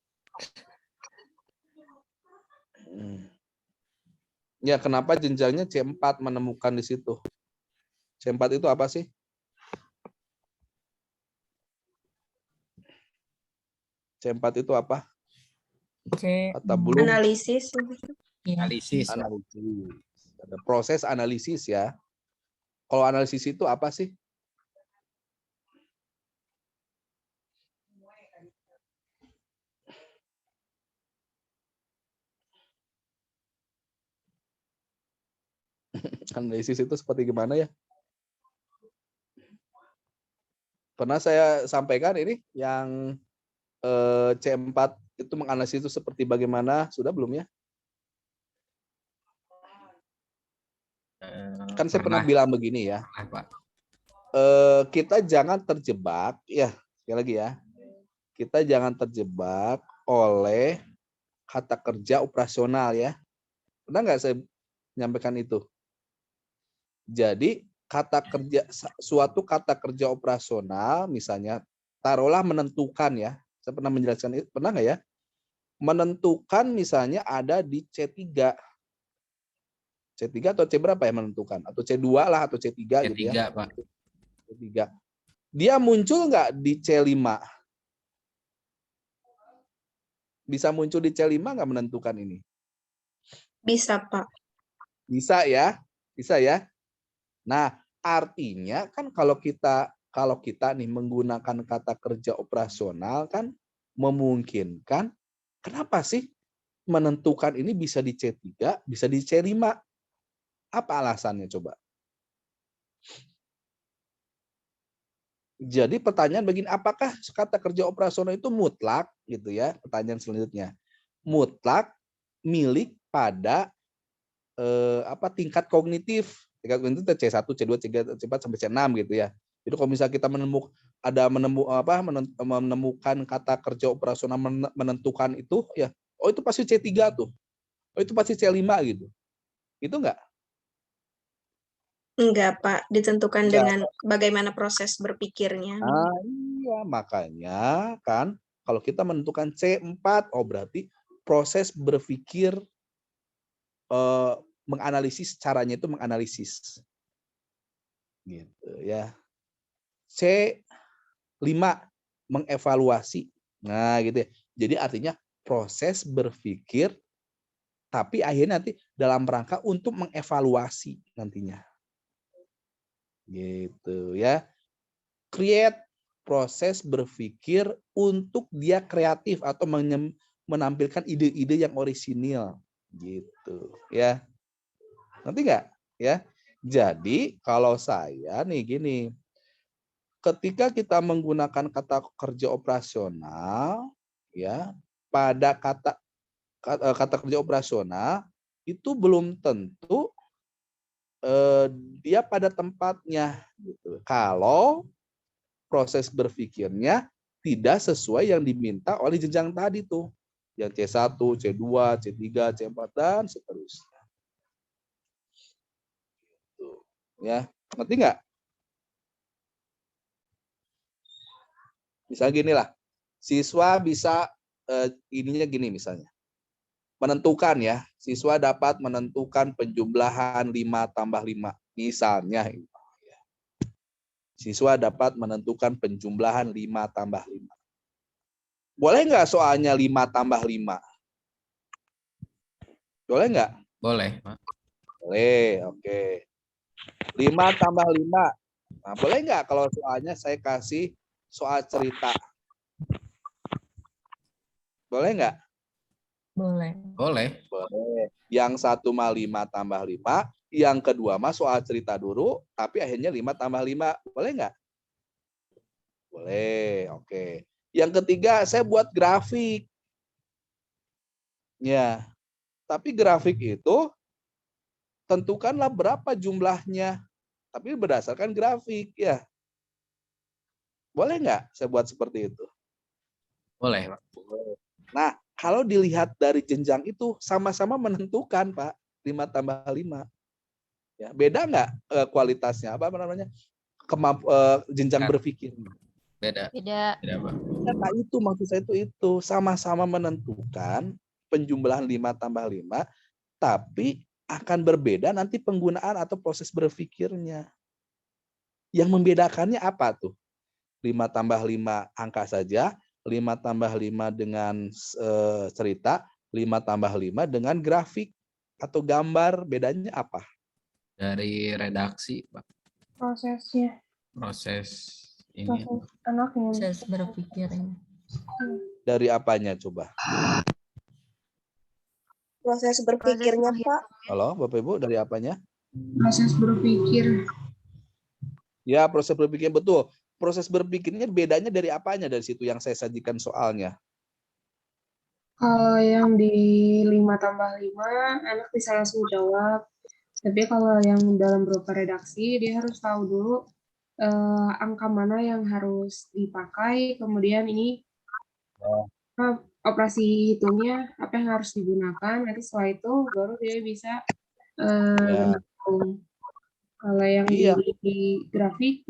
Ya, kenapa jenjangnya C4 menemukan di situ? C4 itu apa sih? C4 itu apa? Atau belum? Analisis. Analisis. Ada proses analisis ya. Kalau analisis itu apa sih? Analisis itu seperti gimana ya? Pernah saya sampaikan ini yang C4 itu menganalisis itu seperti bagaimana? Sudah belum ya? Kan saya pernah bilang begini ya. Kita jangan terjebak, ya sekali lagi ya. Kita jangan terjebak oleh kata kerja operasional ya. Pernah nggak saya menyampaikan itu? Jadi suatu kata kerja operasional, misalnya taruhlah menentukan ya. Saya pernah menjelaskan itu, pernah nggak ya? Menentukan misalnya ada di C3. C3 atau C berapa ya menentukan? Atau C2 lah atau C3 gitu ya. Pak. C3. Dia muncul nggak di C5? Bisa muncul di C5 nggak menentukan ini? Bisa, Pak. Bisa ya? Bisa ya? Nah, artinya kan kalau kita nih menggunakan kata kerja operasional kan memungkinkan, kenapa sih menentukan ini bisa di C3, bisa di C5? Apa alasannya coba? Jadi pertanyaan begini, apakah kata kerja operasional itu mutlak gitu ya? Pertanyaan selanjutnya. Mutlak milik pada tingkat kognitif. Tingkat kognitif itu C1, C2, C3, C4 sampai C6 gitu ya. Jadi kalau misalnya kita menemukan kata kerja operasional menentukan itu ya, oh itu pasti C3 tuh. Oh itu pasti C5 gitu. Itu enggak? Enggak, Pak. Ditentukan dengan bagaimana proses berpikirnya. Iya, makanya kan kalau kita menentukan C4, oh berarti proses berpikir menganalisis, caranya itu menganalisis. Gitu ya. C5 mengevaluasi. Nah, gitu ya. Jadi artinya proses berpikir tapi akhirnya nanti dalam rangka untuk mengevaluasi nantinya. Gitu ya. Create, proses berpikir untuk dia kreatif atau menampilkan ide-ide yang orisinil gitu ya. Nanti enggak ya? Jadi kalau saya nih gini, ketika kita menggunakan kata kerja operasional ya, pada kata kerja operasional itu belum tentu dia pada tempatnya gitu. Kalau proses berpikirnya tidak sesuai yang diminta oleh jenjang tadi tuh. Yang C1, C2, C3, C4 dan seterusnya. Tuh, ya, ngerti nggak? Misalnya gini lah, siswa bisa ininya gini misalnya. Menentukan ya, siswa dapat menentukan penjumlahan 5 tambah 5. Misalnya, siswa dapat menentukan penjumlahan 5 tambah 5. Boleh nggak soalnya 5 tambah 5? Boleh nggak? Boleh. Boleh, oke. 5 tambah 5. Nah, boleh nggak kalau soalnya saya kasih soal cerita? Boleh nggak? Boleh. Boleh. Boleh. Yang 1 mah 5 tambah 5. Yang kedua mah soal cerita dulu, tapi akhirnya 5 tambah 5. Boleh nggak? Boleh, oke. Yang ketiga, saya buat grafik. Ya, tapi grafik itu tentukanlah berapa jumlahnya. Tapi berdasarkan grafik, ya. Boleh nggak saya buat seperti itu? Boleh, Pak. Nah, kalau dilihat dari jenjang itu, sama-sama menentukan, Pak. 5 tambah 5. Ya, beda nggak kualitasnya? Apa namanya? Jenjang berpikir. Beda. Beda. Beda, Pak. Nah, itu maksud saya itu sama-sama menentukan penjumlahan 5 tambah 5, tapi akan berbeda nanti penggunaan atau proses berpikirnya. Yang membedakannya apa tuh? 5 tambah 5 angka saja, 5 tambah 5 dengan cerita, 5 tambah 5 dengan grafik atau gambar, bedanya apa? Dari redaksi, Pak. Prosesnya. Proses ini. Proses anaknya. Proses berpikir ini. Dari apanya coba? Proses berpikirnya, Pak. Halo, Bapak Ibu, dari apanya? Proses berpikir. Ya, proses berpikir betul. Proses berpikirnya bedanya dari apanya dari situ yang saya sajikan soalnya? Kalau yang di 5 tambah 5, anak bisa langsung jawab. Tapi kalau yang dalam berupa redaksi, dia harus tahu dulu angka mana yang harus dipakai, kemudian ini operasi hitungnya apa yang harus digunakan, nanti setelah itu baru dia bisa menghitung. Kalau yang di grafik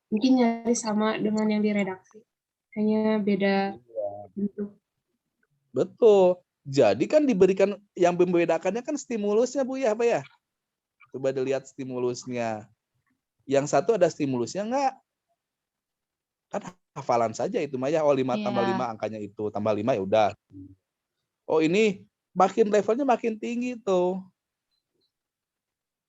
mungkin nyaris sama dengan yang di redaksi, hanya beda bentuk. Betul. Jadi kan diberikan yang membedakannya kan stimulusnya, Bu, ya, apa ya? Coba dilihat stimulusnya. Yang satu ada stimulusnya enggak? Kan hafalan saja itu Maya. Oh, 5 tambah 5 angkanya itu, tambah 5 ya udah. Oh, ini makin levelnya makin tinggi tuh.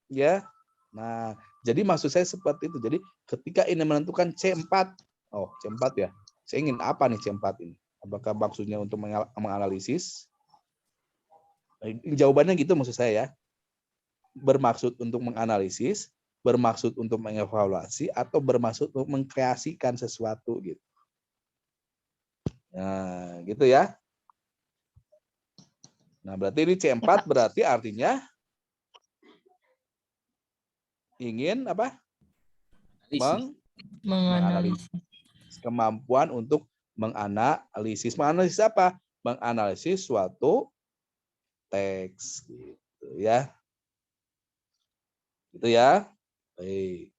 Ya. Nah, jadi maksud saya seperti itu. Jadi ketika ini menentukan C4. Oh, C4 ya. Saya ingin apa nih C4 ini? Apakah maksudnya untuk menganalisis? Jawabannya gitu maksud saya ya. Bermaksud untuk menganalisis, bermaksud untuk mengevaluasi, atau bermaksud untuk mengkreasikan sesuatu gitu. Nah, gitu ya. Nah, berarti ini C4 berarti artinya ingin apa? Menganalisis. Kemampuan untuk menganalisis. Menganalisis apa? Menganalisis suatu teks gitu ya. Gitu ya. Baik.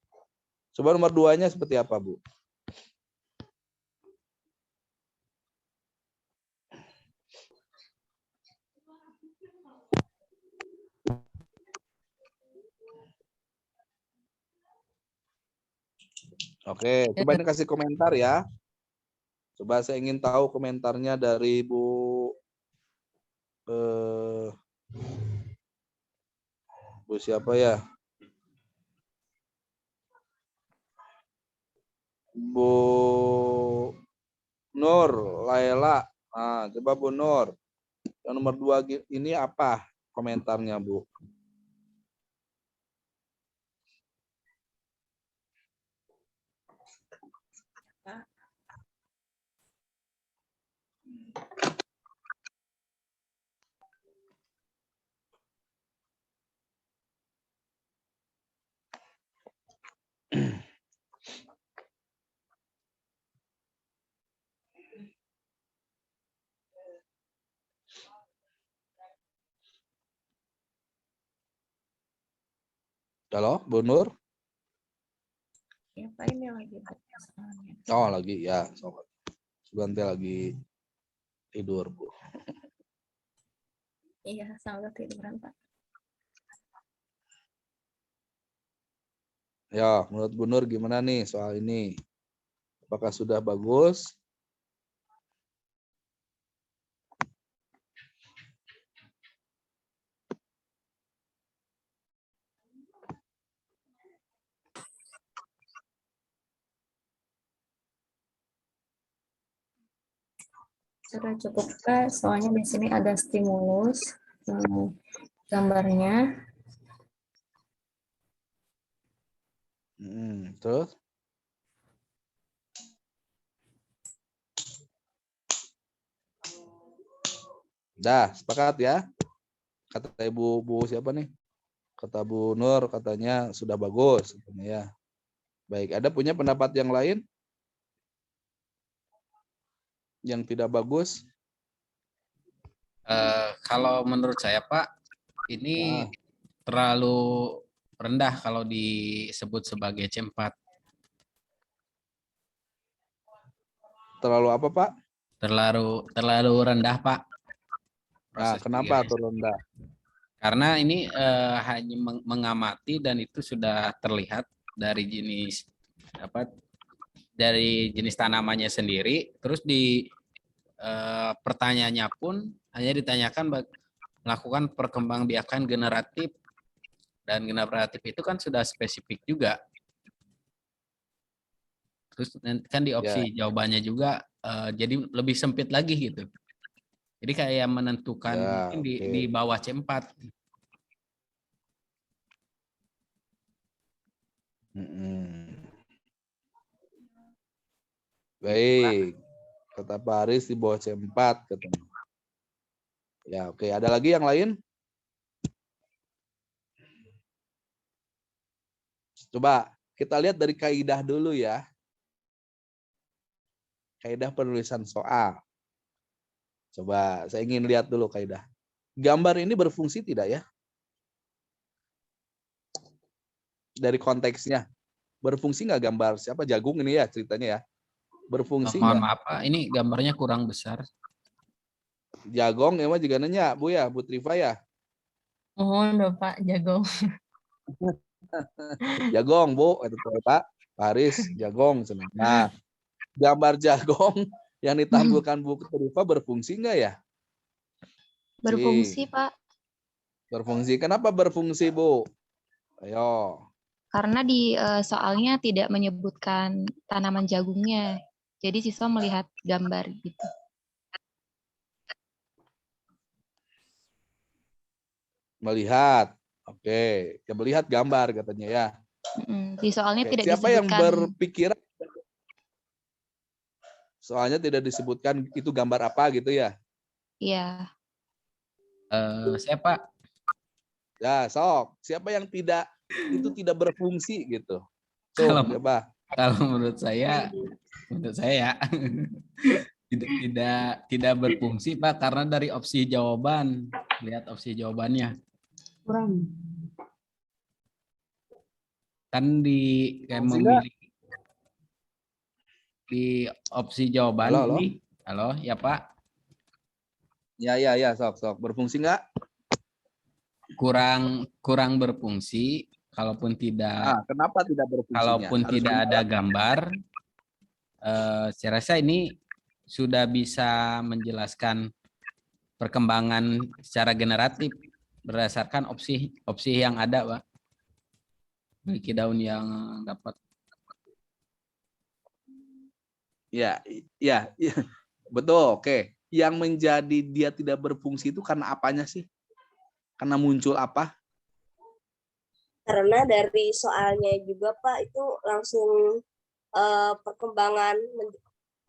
Coba nomor 2-nya seperti apa, Bu? Oke, coba ini kasih komentar ya. Coba saya ingin tahu komentarnya dari Bu Bu siapa ya? Bu Nur Laila. Nah, coba Bu Nur. Yang nomor 2 ini apa komentarnya, Bu? Halo, Bu Nur? Ya, Pak, ini lagi. Oh, lagi ya. Nanti lagi tidur, Bu. Iya, sama tiduran, Pak. Ya, menurut Bu Nur gimana nih soal ini? Apakah sudah bagus? Sudah cukup, Pak. Soalnya di sini ada stimulus gambarnya. Terus? Dah, sepakat ya? Kata Ibu siapa nih? Kata Bu Nur katanya sudah bagus. Katanya ya. Baik, ada punya pendapat yang lain? Yang tidak bagus? Kalau menurut saya Pak, ini terlalu rendah kalau disebut sebagai C4. Terlalu apa Pak? Terlalu rendah Pak. Nah, kenapa terlalu rendah? Karena ini hanya mengamati dan itu sudah terlihat dari jenis tanamannya sendiri. Terus di pertanyaannya pun hanya ditanyakan melakukan perkembangbiakan generatif, dan generatif itu kan sudah spesifik juga. Terus kan di opsi jawabannya juga jadi lebih sempit lagi gitu. Jadi kayak menentukan mungkin di bawah C4. Baik, kata Pak Aris di bawah C4 katanya. Ya, oke. Ada lagi yang lain? Coba kita lihat dari kaidah dulu ya. Kaidah penulisan soal. Coba saya ingin lihat dulu kaidah. Gambar ini berfungsi tidak ya? Dari konteksnya. Berfungsi nggak gambar siapa jagung ini ya ceritanya ya? Berfungsi Mohon nggak? maaf Pak, ini gambarnya kurang besar. Jagong emang juga nanya Bu ya, Bu Triva ya? Mohon Bapak jagong. Jagong Bu, itu Pak Paris jagong. Nah, gambar jagong yang ditampilkan Bu Triva berfungsi nggak ya? Berfungsi Pak. Berfungsi. Kenapa berfungsi Bu? Ayo. Karena di soalnya tidak menyebutkan tanaman jagungnya. Jadi siswa melihat gambar gitu. Melihat. Oke. Ya, melihat gambar katanya ya. Di soalnya tidak Siapa disebutkan. yang berpikiran? Soalnya tidak disebutkan itu gambar apa gitu ya? Iya. Saya Pak. Ya, sok. Siapa yang itu tidak berfungsi gitu? Kalau menurut saya ya tidak berfungsi Pak, karena dari opsi jawaban, lihat opsi jawabannya. Kurang. Kan kayak memilih di opsi jawaban ini. Halo, ya Pak. Ya, sok. Berfungsi nggak? Kurang berfungsi kalaupun tidak kenapa tidak berfungsinya? Kalaupun Harus tidak dijawab. ada gambar, saya rasa ini sudah bisa menjelaskan perkembangan secara generatif berdasarkan opsi yang ada, Pak. Memiliki daun yang dapat. Ya, betul. Oke. Yang menjadi dia tidak berfungsi itu karena apanya sih? Karena muncul apa? Karena dari soalnya juga Pak itu langsung perkembangan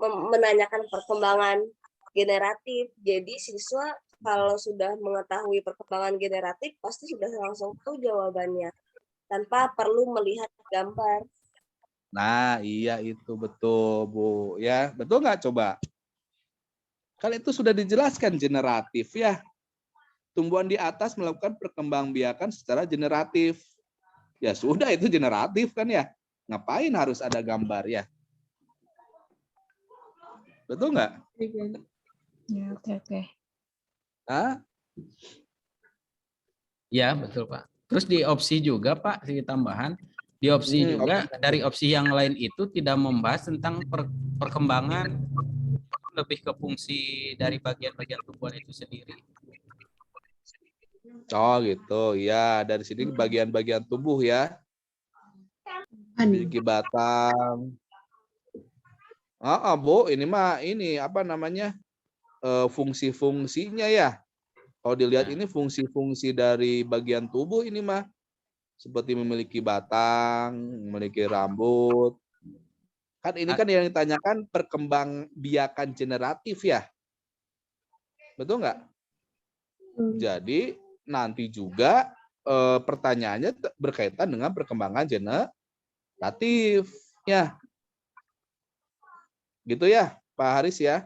menanyakan perkembangan generatif. Jadi siswa kalau sudah mengetahui perkembangan generatif pasti sudah langsung tahu jawabannya tanpa perlu melihat gambar. Nah, iya itu betul, Bu. Ya, betul nggak coba? Kan itu sudah dijelaskan generatif ya. Tumbuhan di atas melakukan perkembangbiakan secara generatif. Ya sudah, itu generatif kan ya. Ngapain harus ada gambar ya? Betul nggak? Ya, oke. Hah? Ya, betul, Pak. Terus di opsi juga, Pak, sedikit tambahan. Di opsi juga, dari opsi yang lain itu tidak membahas tentang perkembangan lebih ke fungsi dari bagian-bagian tumbuhan itu sendiri. Oh gitu, ya dari sini bagian-bagian tubuh ya. Memiliki batang. Bu, ini mah ini apa namanya fungsi-fungsinya ya. Kalau dilihat ini fungsi-fungsi dari bagian tubuh ini mah seperti memiliki batang, memiliki rambut. Kan ini kan yang ditanyakan perkembangbiakan generatif ya. Betul nggak? Jadi nanti juga pertanyaannya berkaitan dengan perkembangan generatif ya. Gitu ya, Pak Haris ya.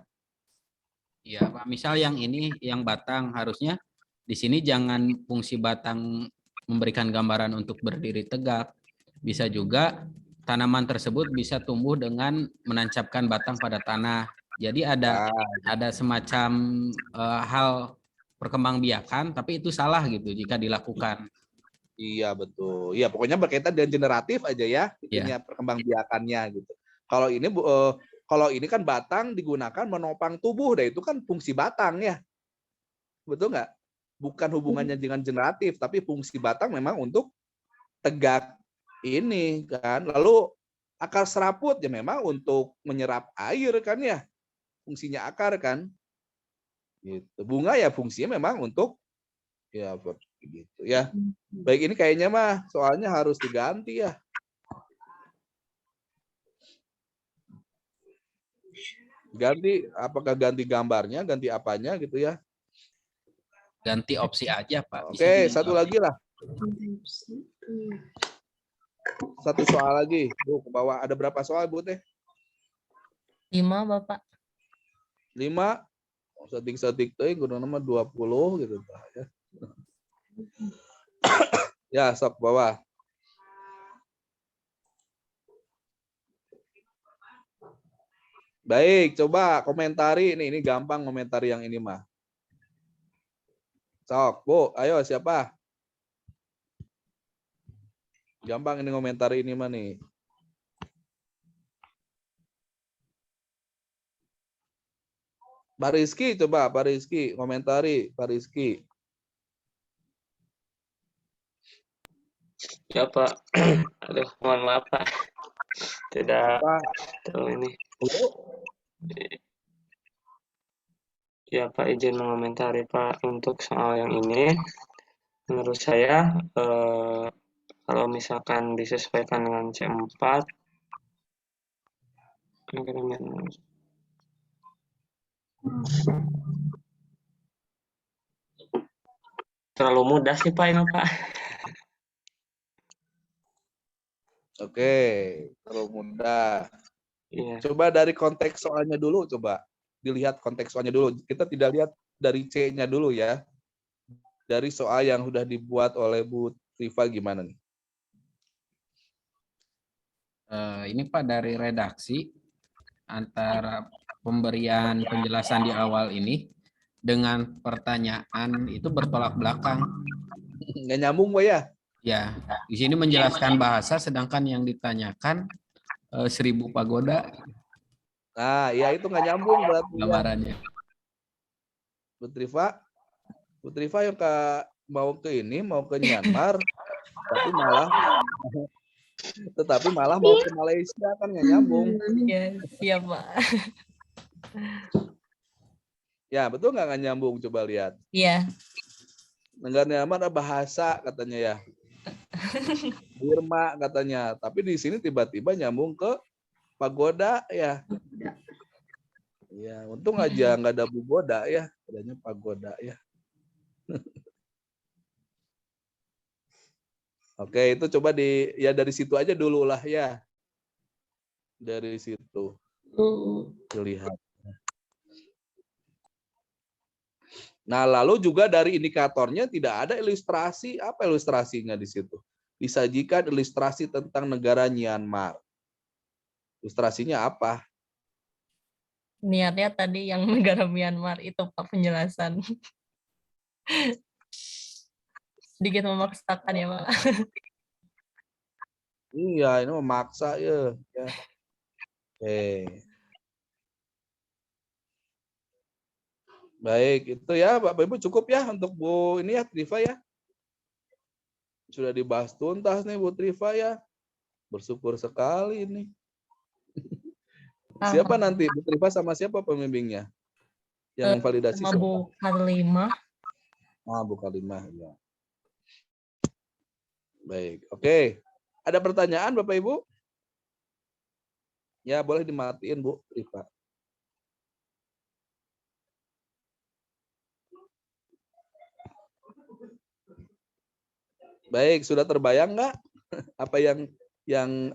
Iya, Pak. Misal yang ini yang batang harusnya di sini jangan fungsi batang memberikan gambaran untuk berdiri tegak. Bisa juga tanaman tersebut bisa tumbuh dengan menancapkan batang pada tanah. Jadi ada semacam hal perkembangbiakan, tapi itu salah gitu jika dilakukan. Iya betul. Iya pokoknya berkaitan dengan generatif aja ya, itunya perkembangbiakannya gitu. Kalau ini kan batang digunakan menopang tubuh, itu kan fungsi batang ya, betul nggak? Bukan hubungannya dengan generatif, tapi fungsi batang memang untuk tegak ini kan. Lalu akar seraput ya memang untuk menyerap air kan ya, fungsinya akar kan. Gitu. Bunga ya fungsinya memang untuk ya begitu ya. Baik ini kayaknya mah soalnya harus diganti ya. Ganti apakah ganti gambarnya, ganti apanya gitu ya? Ganti opsi aja, Pak. Oke, satu lagi lah. Satu soal lagi. Bu, ke bawah. Ada berapa soal, Bu teh? 5, Bapak. 5. Setik-setik teh kudu nama 20 gitu ya. Ya, sok bawah. Baik, coba komentari ini gampang komentari yang ini mah. Sok, Bu, ayo siapa? Gampang ini komentari ini mah nih. Pak Rizky, coba Pak Rizky, komentari Pak Rizky. Ya Pak, aduh mohon maaf Pak, tidak tahu ini. Ya Pak, izin mengomentari Pak untuk soal yang ini. Menurut saya kalau misalkan disesuaikan dengan C4, terlalu mudah sih Pak ini Pak. Oke, terlalu mudah. Iya. Coba dari konteks soalnya dulu, coba dilihat konteks soalnya dulu. Kita tidak lihat dari C-nya dulu ya. Dari soal yang sudah dibuat oleh Bu Rifa gimana nih? Ini Pak dari redaksi antara pemberian penjelasan di awal ini dengan pertanyaan itu bertolak belakang. Nggak nyambung, Bu ya? Ya, di sini menjelaskan bahasa, sedangkan yang ditanyakan 1000 pagoda Nah, ya itu nggak nyambung berarti ya. gambarannya. Bu Triva yang mau ke Myanmar, tetapi malah mau ke Malaysia, kan nggak nyambung. Ya, siap, Pak. Ya, betul nggak nyambung? Coba lihat. Iya. Negara Myanmar ada bahasa katanya ya. Burma katanya. Tapi di sini tiba-tiba nyambung ke pagoda ya. Ya, untung aja nggak ada bugoda ya. Adanya pagoda ya. Oke, itu coba dari situ aja dulu lah ya. Dari situ dilihat. Nah, lalu juga dari indikatornya tidak ada ilustrasi. Apa ilustrasinya di situ? Disajikan ilustrasi tentang negara Myanmar. Ilustrasinya apa? Niatnya tadi yang negara Myanmar itu Pak penjelasan. Sedikit memaksakan ya, Pak. Iya, ini memaksa ya. Oke. Baik, itu ya Bapak Ibu cukup ya untuk Bu ini ya Triva ya. Sudah dibahas tuntas nih Bu Triva ya. Bersyukur sekali ini. Siapa nanti Bu Triva sama siapa pembimbingnya? Yang memvalidasi sama siapa? Bu Karlima. Bu Karlima ya. Baik, oke. Ada pertanyaan Bapak Ibu? Ya, boleh dimatiin Bu Triva. Baik, sudah terbayang nggak apa yang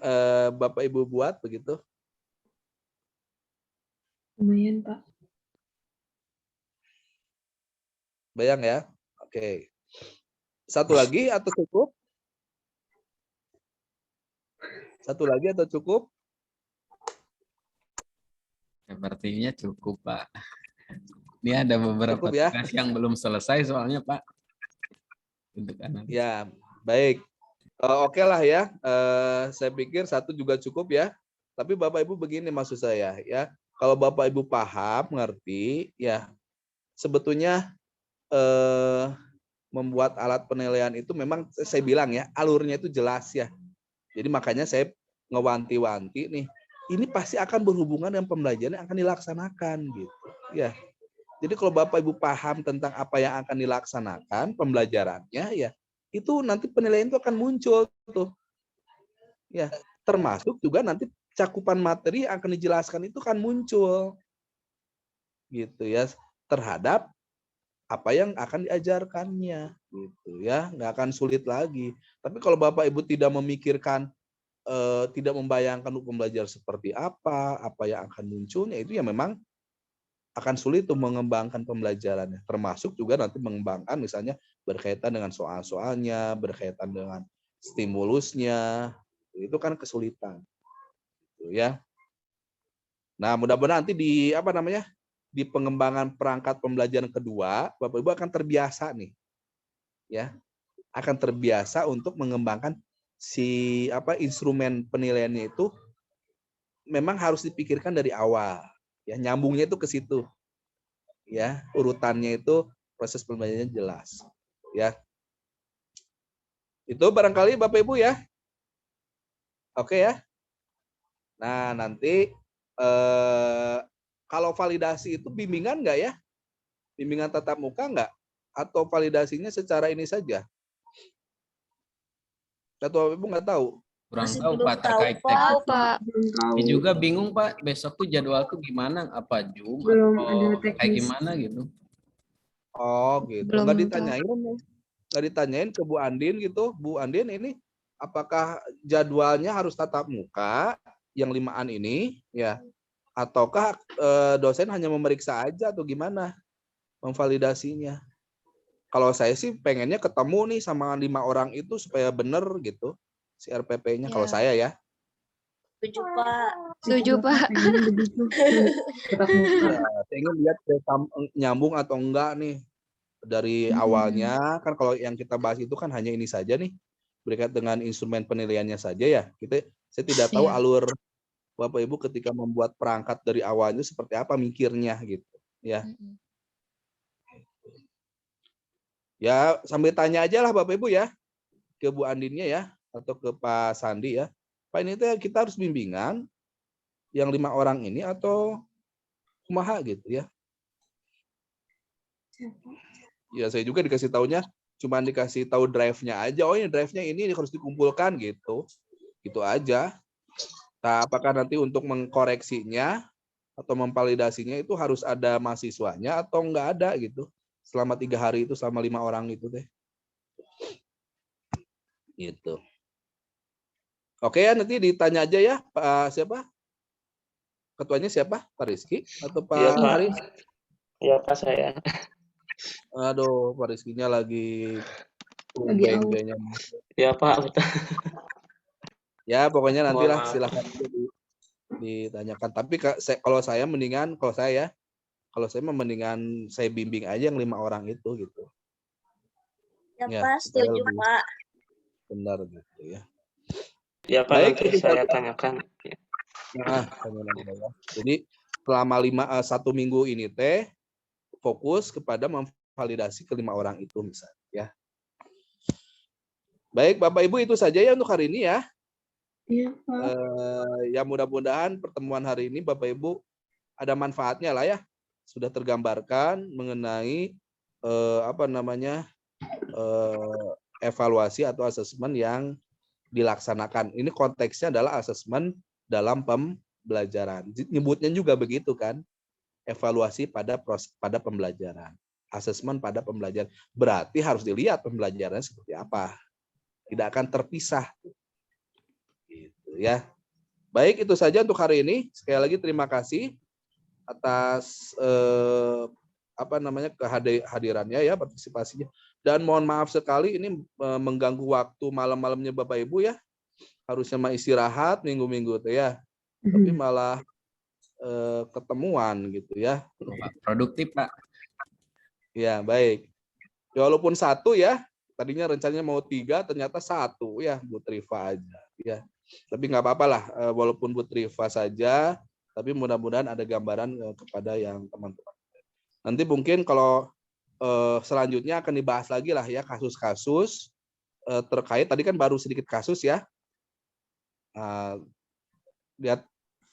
Bapak Ibu buat begitu? Lumayan, Pak. Bayang ya? Oke. Satu lagi atau cukup? Satu lagi atau cukup? Sepertinya cukup, Pak. Ini ada beberapa Cukup ya? tugas yang belum selesai soalnya, Pak. Ya, baik. Oke lah ya. Saya pikir satu juga cukup ya. Tapi Bapak Ibu begini maksud saya ya. Kalau Bapak Ibu paham, ngerti, ya sebetulnya membuat alat penilaian itu memang saya bilang ya, alurnya itu jelas ya. Jadi makanya saya ngewanti-wanti nih. Ini pasti akan berhubungan dengan pembelajaran yang akan dilaksanakan gitu. Ya. Jadi kalau Bapak Ibu paham tentang apa yang akan dilaksanakan pembelajarannya ya, itu nanti penilaian itu akan muncul tuh. Ya, termasuk juga nanti cakupan materi yang akan dijelaskan itu akan muncul. Gitu ya, terhadap apa yang akan diajarkannya gitu ya, nggak akan sulit lagi. Tapi kalau Bapak Ibu tidak memikirkan tidak membayangkan pembelajaran seperti apa yang akan munculnya, itu ya memang akan sulit untuk mengembangkan pembelajarannya, termasuk juga nanti mengembangkan misalnya berkaitan dengan soal-soalnya, berkaitan dengan stimulusnya, itu kan kesulitan, gitu ya. Nah, mudah-mudahan nanti di di pengembangan perangkat pembelajaran kedua, Bapak Ibu akan terbiasa nih, ya, akan terbiasa untuk mengembangkan instrumen penilaiannya itu memang harus dipikirkan dari awal. Ya, nyambungnya itu ke situ. Ya, urutannya itu proses pembelajarannya jelas. Ya. Itu barangkali Bapak Ibu ya. Oke ya. Nah, nanti kalau validasi itu bimbingan enggak ya? Bimbingan tatap muka enggak? Atau validasinya secara ini saja? Atau Bapak Ibu enggak tahu? Kurang tahu Pak terkait teknis. Ini juga bingung Pak, besok tuh jadwal tuh gimana? Apa Zoom atau kayak gimana gitu? Oh gitu. Nggak ditanyain ke Bu Andin gitu. Bu Andin ini apakah jadwalnya harus tatap muka yang 5-an ini ya? Ataukah dosen hanya memeriksa aja atau gimana memvalidasinya? Kalau saya sih pengennya ketemu nih sama 5 orang itu supaya bener gitu. Si RPP-nya kalau saya ya. Setuju Pak. Setuju Pak. Saya ingin lihat nyambung atau enggak nih dari awalnya, kan kalau yang kita bahas itu kan hanya ini saja nih, berkait dengan instrumen penilaiannya saja ya. Saya tidak tahu alur Bapak Ibu ketika membuat perangkat dari awalnya seperti apa mikirnya gitu ya. Ya sambil tanya aja lah Bapak Ibu ya ke Bu Andinnya ya atau ke Pak Sandi ya. Pak ini tuh kita harus bimbingan yang 5 orang ini atau kumaha gitu ya. Ya saya juga dikasih taunya cuma dikasih tahu drive-nya aja. Oh ini drive-nya ini harus dikumpulkan gitu. Gitu aja. Nah, apakah nanti untuk mengkoreksinya atau memvalidasinya itu harus ada mahasiswanya atau enggak ada gitu. Selama 3 hari itu sama 5 orang itu deh. Gitu. Oke ya nanti ditanya aja ya Pak siapa? Ketuanya siapa? Pak Rizky atau Pak Haris? Iya Pak saya. Aduh, Pak Rizky-nya lagi kayaknya. Iya Pak. Ya pokoknya nantilah silahkan ditanyakan. Tapi kalau saya mendingan saya mendingan saya bimbing aja yang 5 orang itu gitu. Ya Pak, setuju Pak. Benar gitu ya. Ya Pak, baik, nanti saya tanyakan. Nah, jadi selama 1 minggu ini fokus kepada memvalidasi ke 5 orang itu misalnya ya. Baik Bapak Ibu itu saja ya untuk hari ini ya. Iya Pak. Ya mudah-mudahan pertemuan hari ini Bapak Ibu ada manfaatnya lah ya. Sudah tergambarkan mengenai evaluasi atau asesmen yang dilaksanakan. Ini konteksnya adalah asesmen dalam pembelajaran. Nyebutnya juga begitu kan. Evaluasi pada pembelajaran. Asesmen pada pembelajaran. Berarti harus dilihat pembelajarannya seperti apa. Tidak akan terpisah. Gitu ya. Baik, itu saja untuk hari ini. Sekali lagi terima kasih atas kehadirannya ya, partisipasinya. Dan mohon maaf sekali ini mengganggu waktu malam-malamnya Bapak Ibu ya. Harusnya mah istirahat minggu-minggu tuh ya. Tapi malah ketemuan gitu ya. Produktif Pak. Ya baik. Ya, walaupun 1 ya. Tadinya rencananya mau 3, ternyata 1 ya, Bu Triva aja ya. Tapi nggak apa-apa lah, walaupun Bu Triva saja, tapi mudah-mudahan ada gambaran kepada yang teman-teman. Nanti mungkin kalau selanjutnya akan dibahas lagi lah ya kasus-kasus terkait, tadi kan baru sedikit kasus ya. Lihat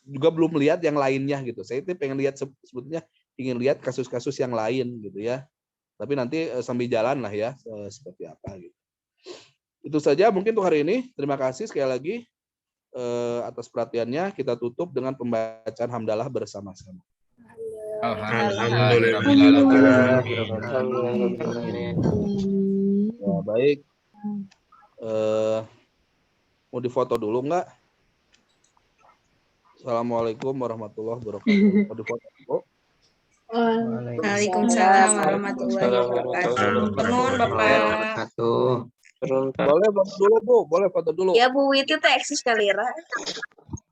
juga belum lihat yang lainnya gitu. Saya itu pengen lihat sebetulnya ingin lihat kasus-kasus yang lain gitu ya. Tapi nanti sambil jalan lah ya seperti apa gitu. Itu saja mungkin untuk hari ini. Terima kasih sekali lagi atas perhatiannya. Kita tutup dengan pembacaan hamdalah bersama-sama. Alhamdulillahirobbilalamin. Ya, baik. Mau difoto dulu enggak? Assalamualaikum warahmatullahi wabarakatuh. Mau difoto dulu? Waalaikumsalam warahmatullahi wabarakatuh. Nuhun Bapak. Boleh foto dulu Bu, boleh foto dulu. Ya Bu Witi teh eksis kali ya.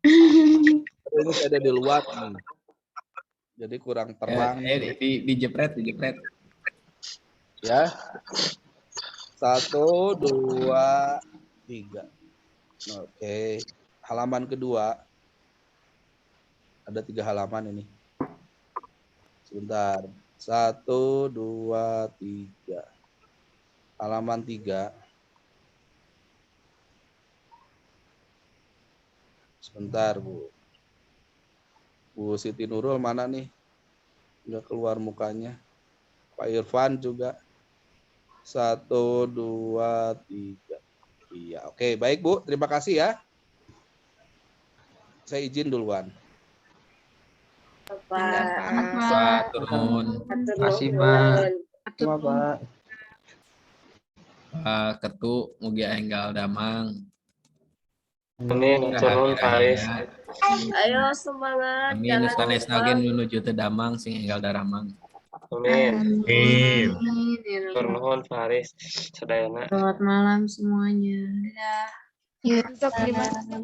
Ini ada di luar nih. Jadi kurang terang. Dijepret. Ya. 1, 2, 3. Oke. Halaman kedua. Ada 3 halaman ini. Sebentar. 1, 2, 3. Halaman 3. Sebentar, Bu. Bu Siti Nurul mana nih? Nggak keluar mukanya. Pak Irfan juga. 1, 2, 3. Iya, oke. Baik, Bu. Terima kasih ya. Saya izin duluan. Pak. Turun. Terima kasih Pak. Pak Ketu mugi enggal damang. Amin, turun Faris. Ayo semangat. Amin, sanes nagen menuju teu damang sing enggal daramang. Amin. Turun Faris. Sadayana. Selamat malam semuanya. Ya, terima kasih.